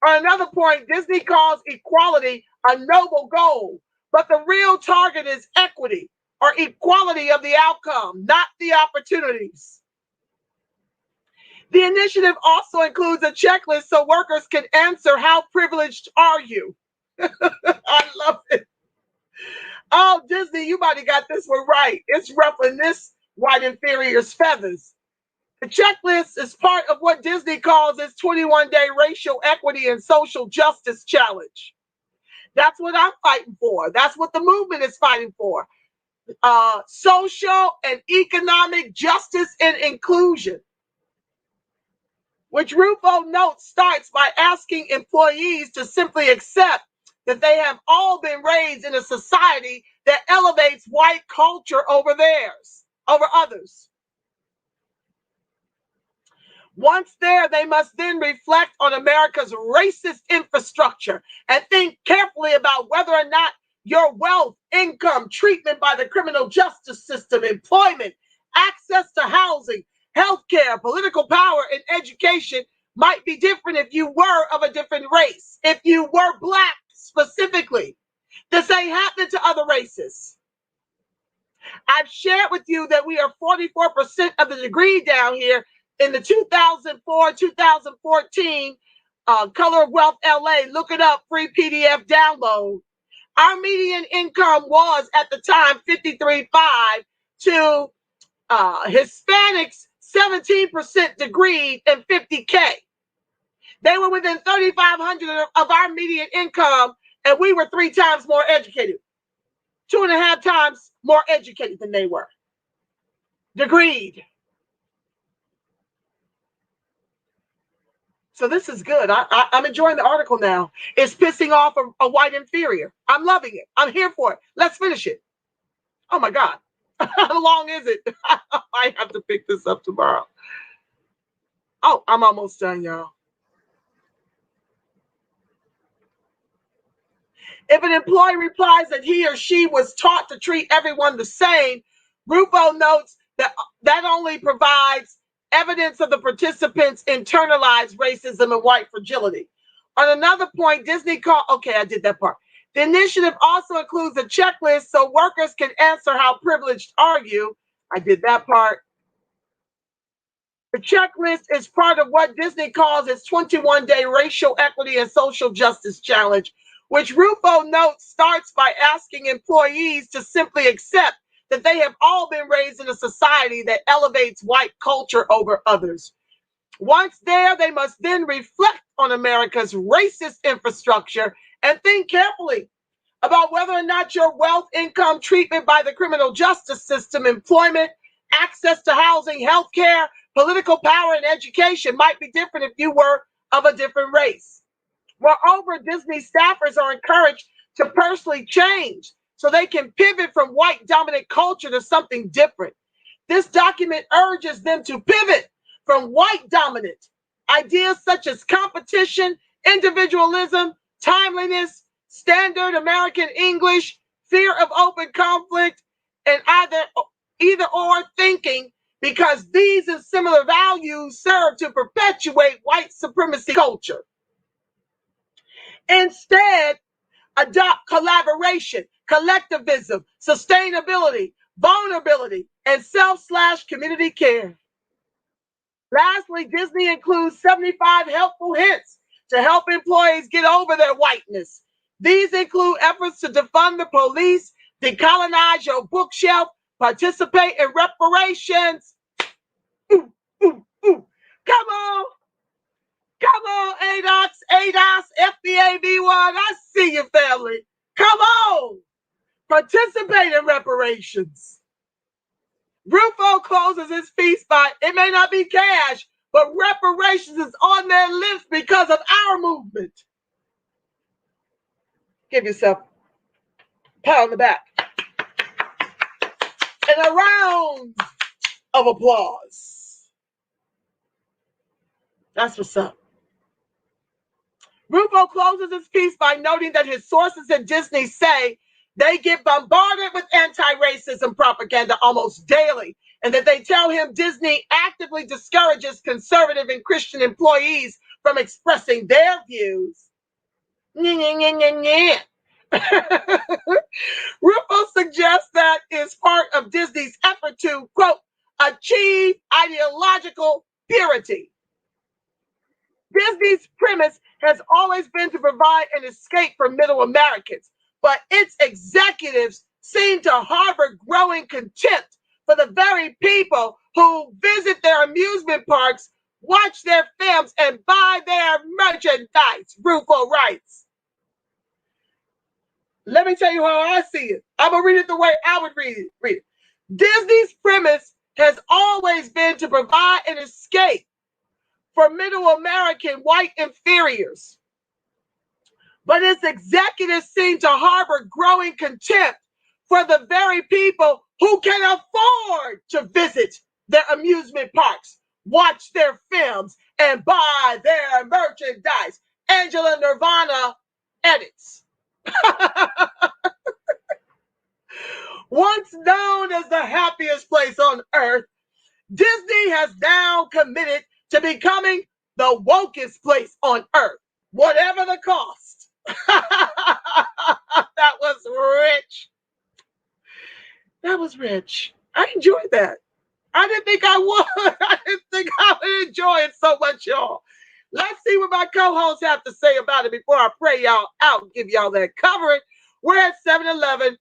On another point, Disney calls equality a noble goal, but the real target is equity or equality of the outcome, not the opportunities. The initiative also includes a checklist so workers can answer, how privileged are you? I love it. Oh, Disney, you might have got this one right. It's ruffling this white inferior's feathers. The checklist is part of what Disney calls its 21-day racial equity and social justice challenge. That's what I'm fighting for. That's what the movement is fighting for. Social and economic justice and inclusion, which Rufo notes starts by asking employees to simply accept that they have all been raised in a society that elevates white culture over others. Once there, they must then reflect on America's racist infrastructure and think carefully about whether or not your wealth, income, treatment by the criminal justice system, employment, access to housing, healthcare, political power, and education might be different if you were of a different race, if you were Black specifically. This ain't happening to other races. I've shared with you that we are 44% of the degree down here in the 2004-2014 Color of Wealth LA. Look it up, free PDF download. Our median income was at the time $53,500 to Hispanics 17% degreed and $50K. They were within $3,500 of our median income, and we were 3 times more educated, 2.5 times more educated than they were. Degreed. So this is good. I'm enjoying the article now. It's pissing off a white inferior. I'm loving it. I'm here for it. Let's finish it. Oh my God. How long is it? I have to pick this up tomorrow. Oh, I'm almost done, y'all. If an employee replies that he or she was taught to treat everyone the same, Rufo notes that only provides evidence of the participants' internalized racism and white fragility. On another point, Disney called, okay, I did that part. The initiative also includes a checklist so workers can answer how privileged are you. I did that part. The checklist is part of what Disney calls its 21-day racial equity and social justice challenge, which Rufo notes starts by asking employees to simply accept that they have all been raised in a society that elevates white culture over others. Once there, they must then reflect on America's racist infrastructure and think carefully about whether or not your wealth, income, treatment by the criminal justice system, employment, access to housing, health care, political power, and education might be different if you were of a different race. Moreover, Disney staffers are encouraged to personally change so they can pivot from white dominant culture to something different. This document urges them to pivot from white dominant ideas such as competition, individualism, timeliness, standard American English, fear of open conflict, and either or thinking, because these and similar values serve to perpetuate white supremacy culture. Instead, adopt collaboration, collectivism, sustainability, vulnerability, and self/community care. Lastly, Disney includes 75 helpful hints to help employees get over their whiteness. These include efforts to defund the police, decolonize your bookshelf, participate in reparations. Ooh, ooh, ooh. Come on. Come on, ADOS, FBAV1. I see you, family. Come on. Participate in reparations. Rufo closes his piece by, it may not be cash, but reparations is on their lips because of our movement. Give yourself a pat on the back. And a round of applause. That's what's up. Rufo closes his piece by noting that his sources at Disney say they get bombarded with anti-racism propaganda almost daily, and that they tell him Disney actively discourages conservative and Christian employees from expressing their views. Rufo suggests that is part of Disney's effort to, quote, achieve ideological purity. Disney's premise has always been to provide an escape for middle Americans, but its executives seem to harbor growing contempt for the very people who visit their amusement parks, watch their films, and buy their merchandise, Rufo writes. Let me tell you how I see it. I'm going to read it the way I would read it. Disney's premise has always been to provide an escape for middle American white inferiors. But its executives seem to harbor growing contempt for the very people who can afford to visit their amusement parks, watch their films, and buy their merchandise. Angela Nirvana edits. Once known as the happiest place on earth, Disney has now committed to becoming the wokest place on earth, whatever the cost. That was rich. That was rich. I enjoyed that. I didn't think I would. I didn't think I would enjoy it so much, y'all. Let's see what my co-hosts have to say about it before I pray y'all out and give y'all that covering. We're at 7-Eleven.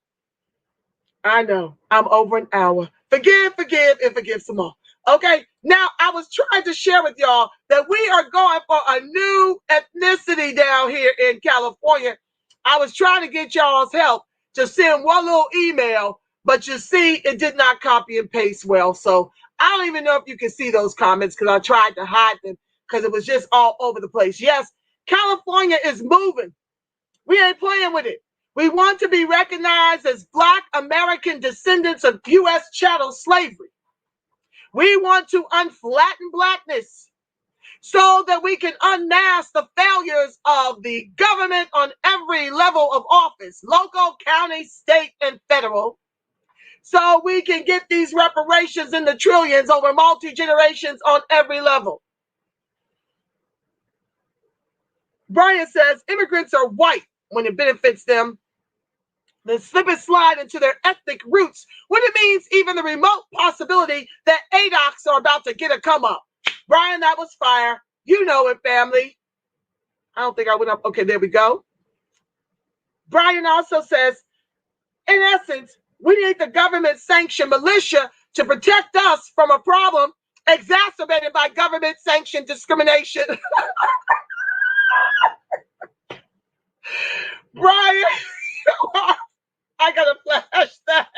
I know. I'm over an hour. Forgive, and forgive some more. Okay, now I was trying to share with y'all that we are going for a new ethnicity down here in California. I was trying to get y'all's help to send one little email, but you see, it did not copy and paste well. So I don't even know if you can see those comments because I tried to hide them. because it was just all over the place. Yes, California is moving. We ain't playing with it. We want to be recognized as Black American descendants of U.S. chattel slavery. We want to unflatten Blackness so that we can unmask the failures of the government on every level of office, local, county, state, and federal, so we can get these reparations in the trillions over multi-generations on every level. Brian says immigrants are white when it benefits them, then slip and slide into their ethnic roots when it means even the remote possibility that ADOCs are about to get a come up. Brian, that was fire. You know it, family. I don't think I went up. Okay, there we go. Brian also says, in essence, we need the government-sanctioned militia to protect us from a problem exacerbated by government-sanctioned discrimination. Brian, I gotta flash that.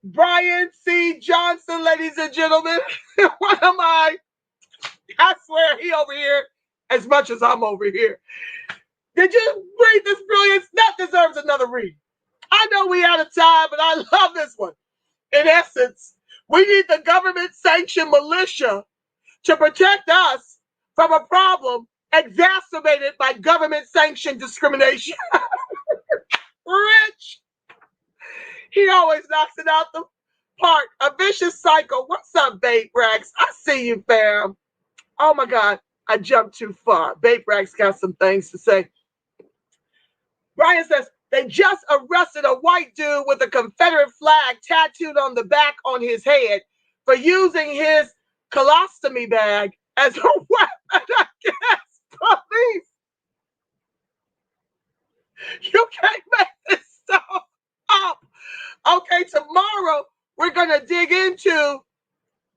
Brian C. Johnson, ladies and gentlemen, one of my, I swear he over here as much as I'm over here. Did you read this brilliance? That deserves another read. I know we out of time, but I love this one. In essence, we need the government-sanctioned militia to protect us from a problem exacerbated by government-sanctioned discrimination. Rich, he always knocks it out the park. A vicious cycle. What's up, Babe Rax? I see you, fam. Oh my God, I jumped too far. Babe Rax got some things to say. Brian says, they just arrested a white dude with a Confederate flag tattooed on the back on his head for using his colostomy bag as a weapon against police. You can't make this stuff up. Okay, tomorrow we're going to dig into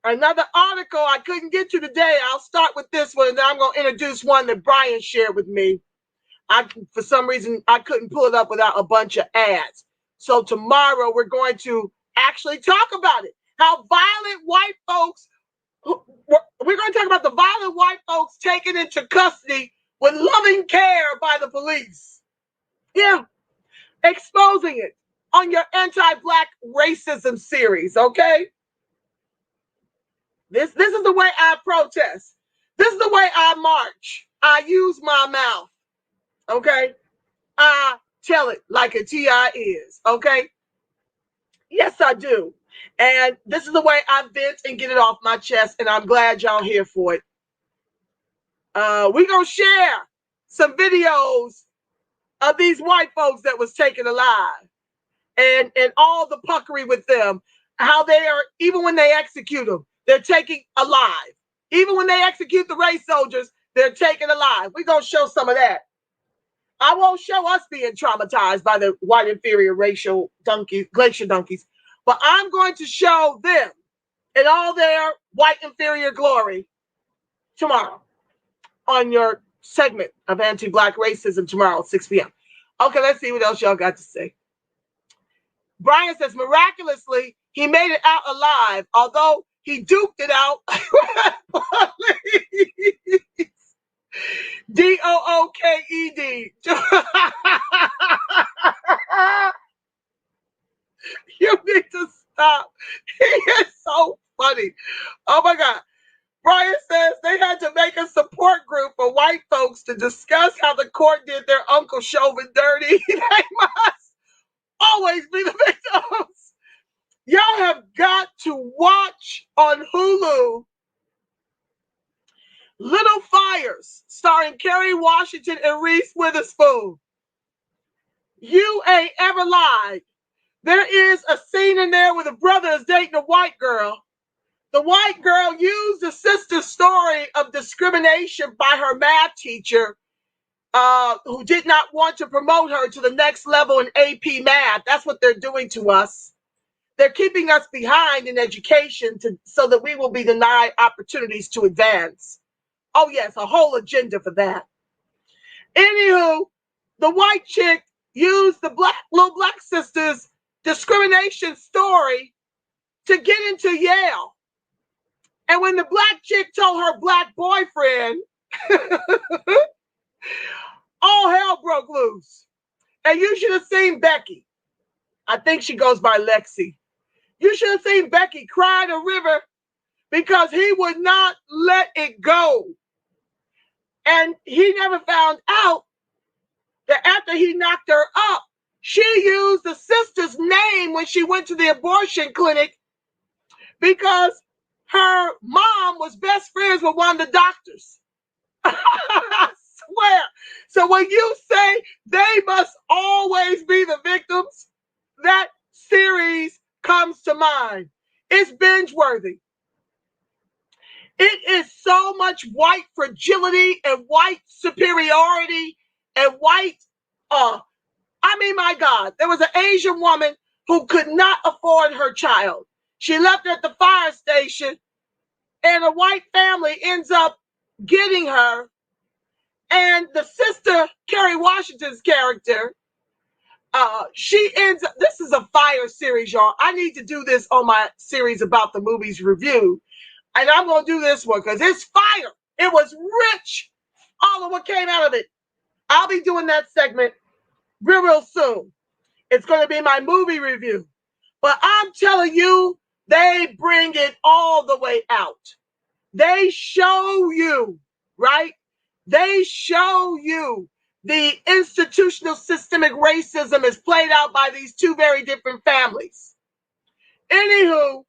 another article I couldn't get to today. I'll start with this one, and then I'm going to introduce one that Brian shared with me. For some reason, I couldn't pull it up without a bunch of ads. So tomorrow we're going to actually talk about it. How violent white folks, we're going to talk about the violent white folks taken into custody with loving care by the police. Yeah, exposing it on your anti-Black racism series, okay? This is the way I protest. This is the way I march. I use my mouth, okay? I tell it like a TI is, okay? Yes, I do. And this is the way I vent and get it off my chest, and I'm glad y'all here for it. We're going to share some videos of these white folks that was taken alive and all the puckery with them, how they are, even when they execute them, they're taken alive. Even when they execute the race soldiers, they're taken alive. We're going to show some of that. I won't show us being traumatized by the white inferior racial donkeys, glacier donkeys, but I'm going to show them in all their white inferior glory tomorrow on your segment of anti-Black racism tomorrow at 6 p.m. Okay, let's see what else y'all got to say. Brian says, miraculously, he made it out alive, although he duked it out. D-O-O-K-E-D. You need to stop. He is so funny. Oh my God. Brian says they had to make a support group for white folks to discuss how the court did their Uncle Chauvin dirty. They must always be the victims. Y'all have got to watch on Hulu Little Fires, starring Kerry Washington and Reese Witherspoon. You ain't ever lied. There is a scene in there where the brother is dating a white girl. The white girl used the sister's story of discrimination by her math teacher, who did not want to promote her to the next level in AP math. That's what they're doing to us. They're keeping us behind in education so that we will be denied opportunities to advance. Oh, yes, a whole agenda for that. Anywho, the white chick used the little black sister's discrimination story to get into Yale. And when the black chick told her black boyfriend, all hell broke loose. And you should have seen Becky. I think she goes by Lexi. You should have seen Becky cry in a river because he would not let it go. And he never found out that after he knocked her up, she used the sister's name when she went to the abortion clinic because her mom was best friends with one of the doctors. I swear. So when you say they must always be the victims, that series comes to mind. It's binge worthy. It is so much white fragility and white superiority and white, my God, there was an Asian woman who could not afford her child. She left her at the fire station and a white family ends up getting her. And the sister, Kerry Washington's character, she ends up, this is a fire series, y'all. I need to do this on my series about the movies review. And I'm going to do this one because it's fire. It was rich, all of what came out of it. I'll be doing that segment real soon. It's going to be my movie review. But I'm telling you, they bring it all the way out. They show you, right? They show you the institutional systemic racism is played out by these two very different families. Anywho,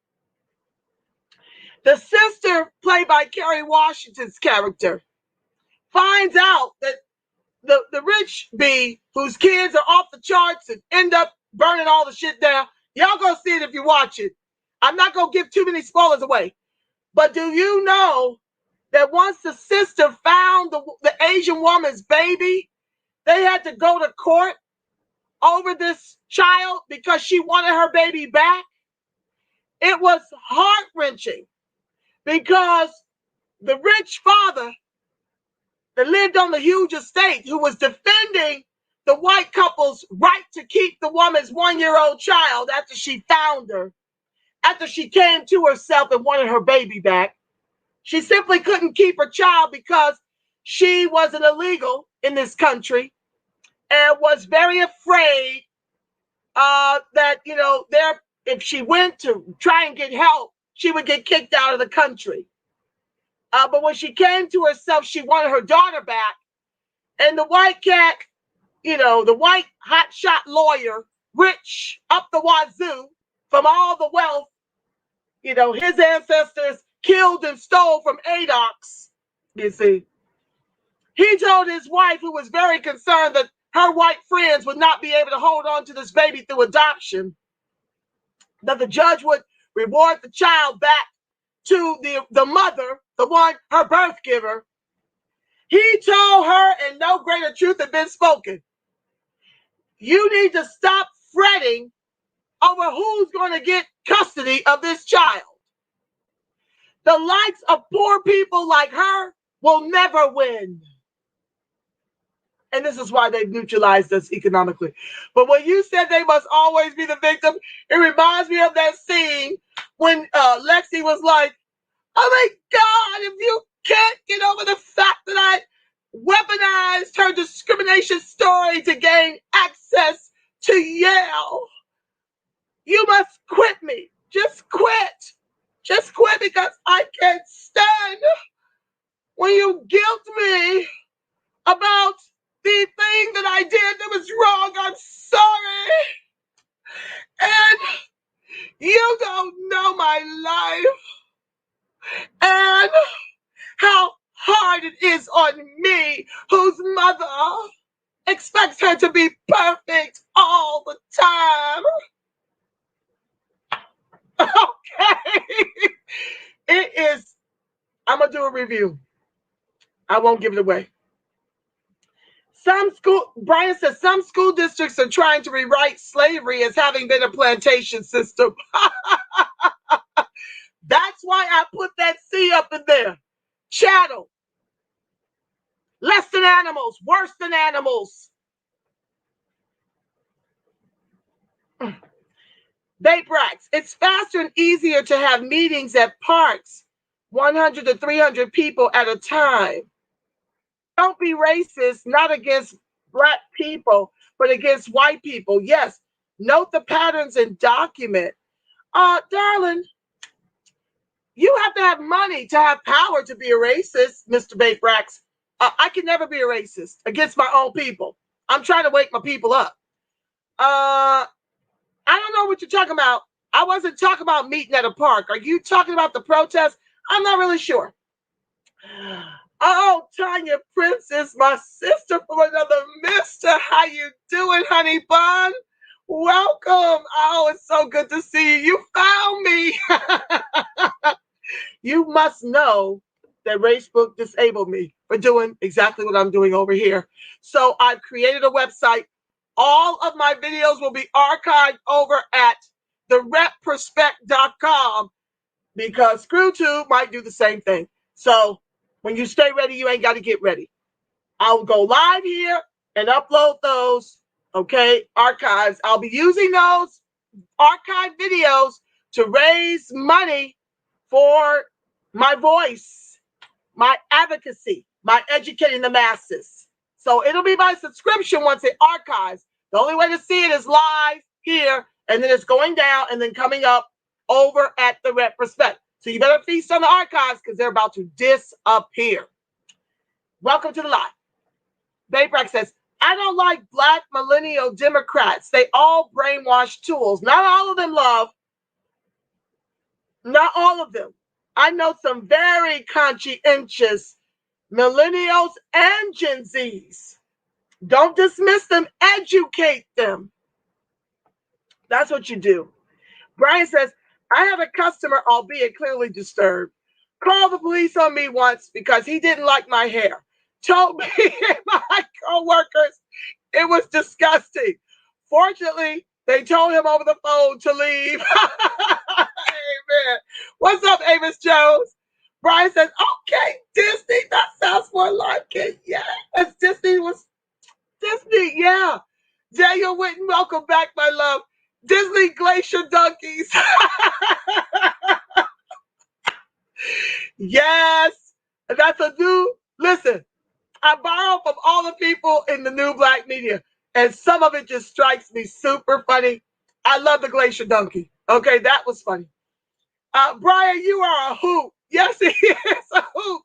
the sister, played by Kerry Washington's character, finds out that the rich bee, whose kids are off the charts and end up burning all the shit down. Y'all go see it if you watch it. I'm not going to give too many spoilers away. But do you know that once the sister found the Asian woman's baby, they had to go to court over this child because she wanted her baby back? It was heart-wrenching because the rich father that lived on the huge estate, who was defending the white couple's right to keep the woman's 1-year-old child after she found her, after she came to herself and wanted her baby back. She simply couldn't keep her child because she was an illegal in this country and was very afraid that, if she went to try and get help, she would get kicked out of the country. But when she came to herself, she wanted her daughter back. And the white cat, the white hotshot lawyer, rich up the wazoo from all the wealth, his ancestors killed and stole from Adox, you see. He told his wife, who was very concerned that her white friends would not be able to hold on to this baby through adoption, that the judge would reward the child back to the mother, the one, her birth giver. He told her, and no greater truth had been spoken, you need to stop fretting over who's going to get custody of this child. The likes of poor people like her will never win. And this is why they've neutralized us economically. But when you said they must always be the victim, it reminds me of that scene when Lexi was like, oh my God, if you can't get over the fact that I weaponized her discrimination story to gain access to Yale, you must quit me. Just quit. Just quit, because I can't stand when you guilt me about the thing that I did that was wrong. I'm sorry. And you don't know my life and how hard it is on me, whose mother expects her to be perfect all the time. Okay. It is, I'm going to do a review. I won't give it away. Brian says some school districts are trying to rewrite slavery as having been a plantation system. That's why I put that C up in there. Chattel. Less than animals, worse than animals. Vape racks. It's faster and easier to have meetings at parks 100 to 300 people at a time. Don't be racist, not against Black people, but against white people. Yes, note the patterns and document. Darling, you have to have money to have power to be a racist, Mr. Babrax. I can never be a racist against my own people. I'm trying to wake my people up. I don't know what you're talking about. I wasn't talking about meeting at a park. Are you talking about the protest? I'm not really sure. Oh, Tanya Prince is my sister from another mister. How you doing, honey bun? Welcome. Oh, it's so good to see you. You found me. You must know that Facebook disabled me for doing exactly what I'm doing over here. So I've created a website. All of my videos will be archived over at thereprospect.com because ScrewTube might do the same thing. So when you stay ready, you ain't got to get ready. I'll go live here and upload those, okay, archives. I'll be using those archive videos to raise money for my voice, my advocacy, my educating the masses. So it'll be by subscription once it archives. The only way to see it is live here, and then it's going down and then coming up over at the Retrospect. So you better feast on the archives because they're about to disappear. Welcome to the live. Baybrack says, I don't like Black millennial Democrats. They all brainwash tools. Not all of them, love. Not all of them. I know some very conscientious millennials and Gen Zs. Don't dismiss them, educate them. That's what you do. Brian says, I had a customer, albeit clearly disturbed, call the police on me once because he didn't like my hair. Told me and my co-workers it was disgusting. Fortunately, they told him over the phone to leave. Amen. What's up, Amos Jones? Brian says, okay, Disney, that sounds more like it. Yes, Disney, yeah. Daniel Whitten, welcome back, my love. Disney Glacier Donkeys. Yes, that's a new, listen, I borrow from all the people in the new Black media, and some of it just strikes me super funny. I love the Glacier Donkey. Okay, that was funny. Brian, you are a hoot. Yes, he is a hoot.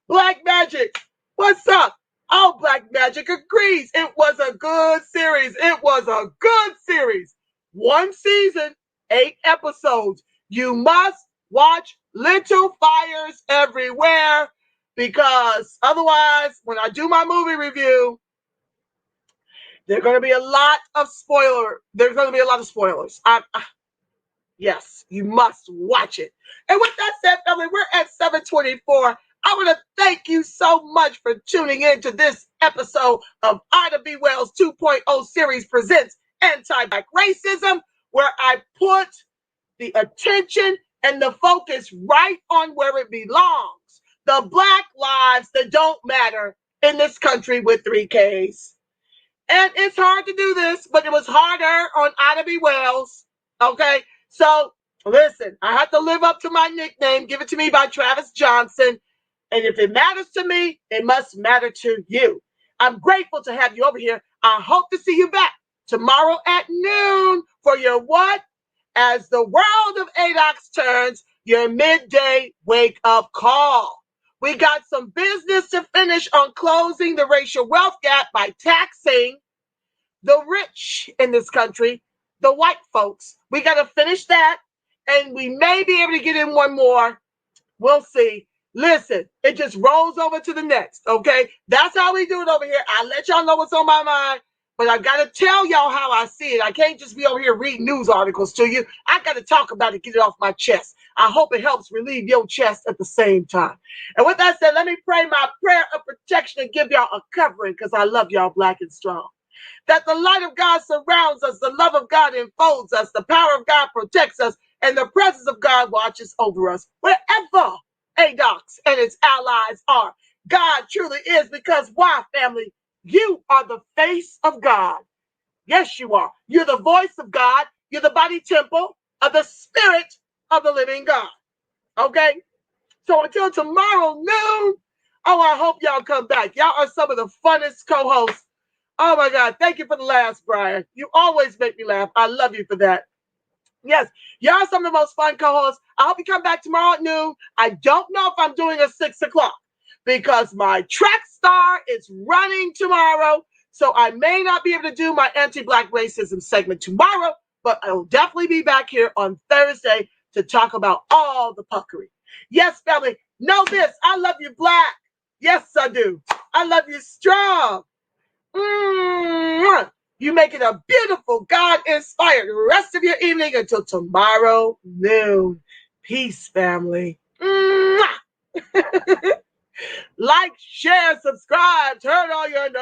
Black Magic, what's up? Oh, Black Magic agrees. It was a good series. It was a good series. 1 season, 8 episodes. You must watch Little Fires Everywhere because otherwise, when I do my movie review, there's going to be a lot of spoilers. Yes, you must watch it. And with that said, family, we're at 7:24. I want to thank you so much for tuning in to this episode of Ida B. Wells 2.0 series presents Anti-Black Racism, where I put the attention and the focus right on where it belongs. The Black lives that don't matter in this country with 3 Ks. And it's hard to do this, but it was harder on Ida B. Wells. Okay? So, listen, I have to live up to my nickname, Give It To Me by Travis Johnson. And if it matters to me, it must matter to you. I'm grateful to have you over here. I hope to see you back tomorrow at noon for your what? As the world of ADOX turns, your midday wake-up call. We got some business to finish on closing the racial wealth gap by taxing the rich in this country, the white folks. We got to finish that, and we may be able to get in one more. We'll see. Listen, it just rolls over to the next, okay? That's how we do it over here. I let y'all know what's on my mind, but I got to tell y'all how I see it. I can't just be over here reading news articles to you. I got to talk about it, get it off my chest. I hope it helps relieve your chest at the same time. And with that said, let me pray my prayer of protection and give y'all a covering because I love y'all Black and strong. That the light of God surrounds us, the love of God enfolds us, the power of God protects us, and the presence of God watches over us wherever ADOX and its allies are. God truly is, because why, family? You are the face of God. Yes, you are. You're the voice of God. You're the body temple of the Spirit of the living God. Okay? So until tomorrow noon, oh, I hope y'all come back. Y'all are some of the funnest co-hosts. Oh my God. Thank you for the laughs, Brian. You always make me laugh. I love you for that. Yes, y'all are some of the most fun co-hosts. I hope you come back tomorrow at noon. I don't know if I'm doing a 6 o'clock because my track star is running tomorrow. So I may not be able to do my anti-Black racism segment tomorrow, but I will definitely be back here on Thursday to talk about all the puckery. Yes, family, know this. I love you, Black. Yes, I do. I love you strong. Mwah. You make it a beautiful, God-inspired rest of your evening until tomorrow noon. Peace, family. Like, share, subscribe, turn on your notifications.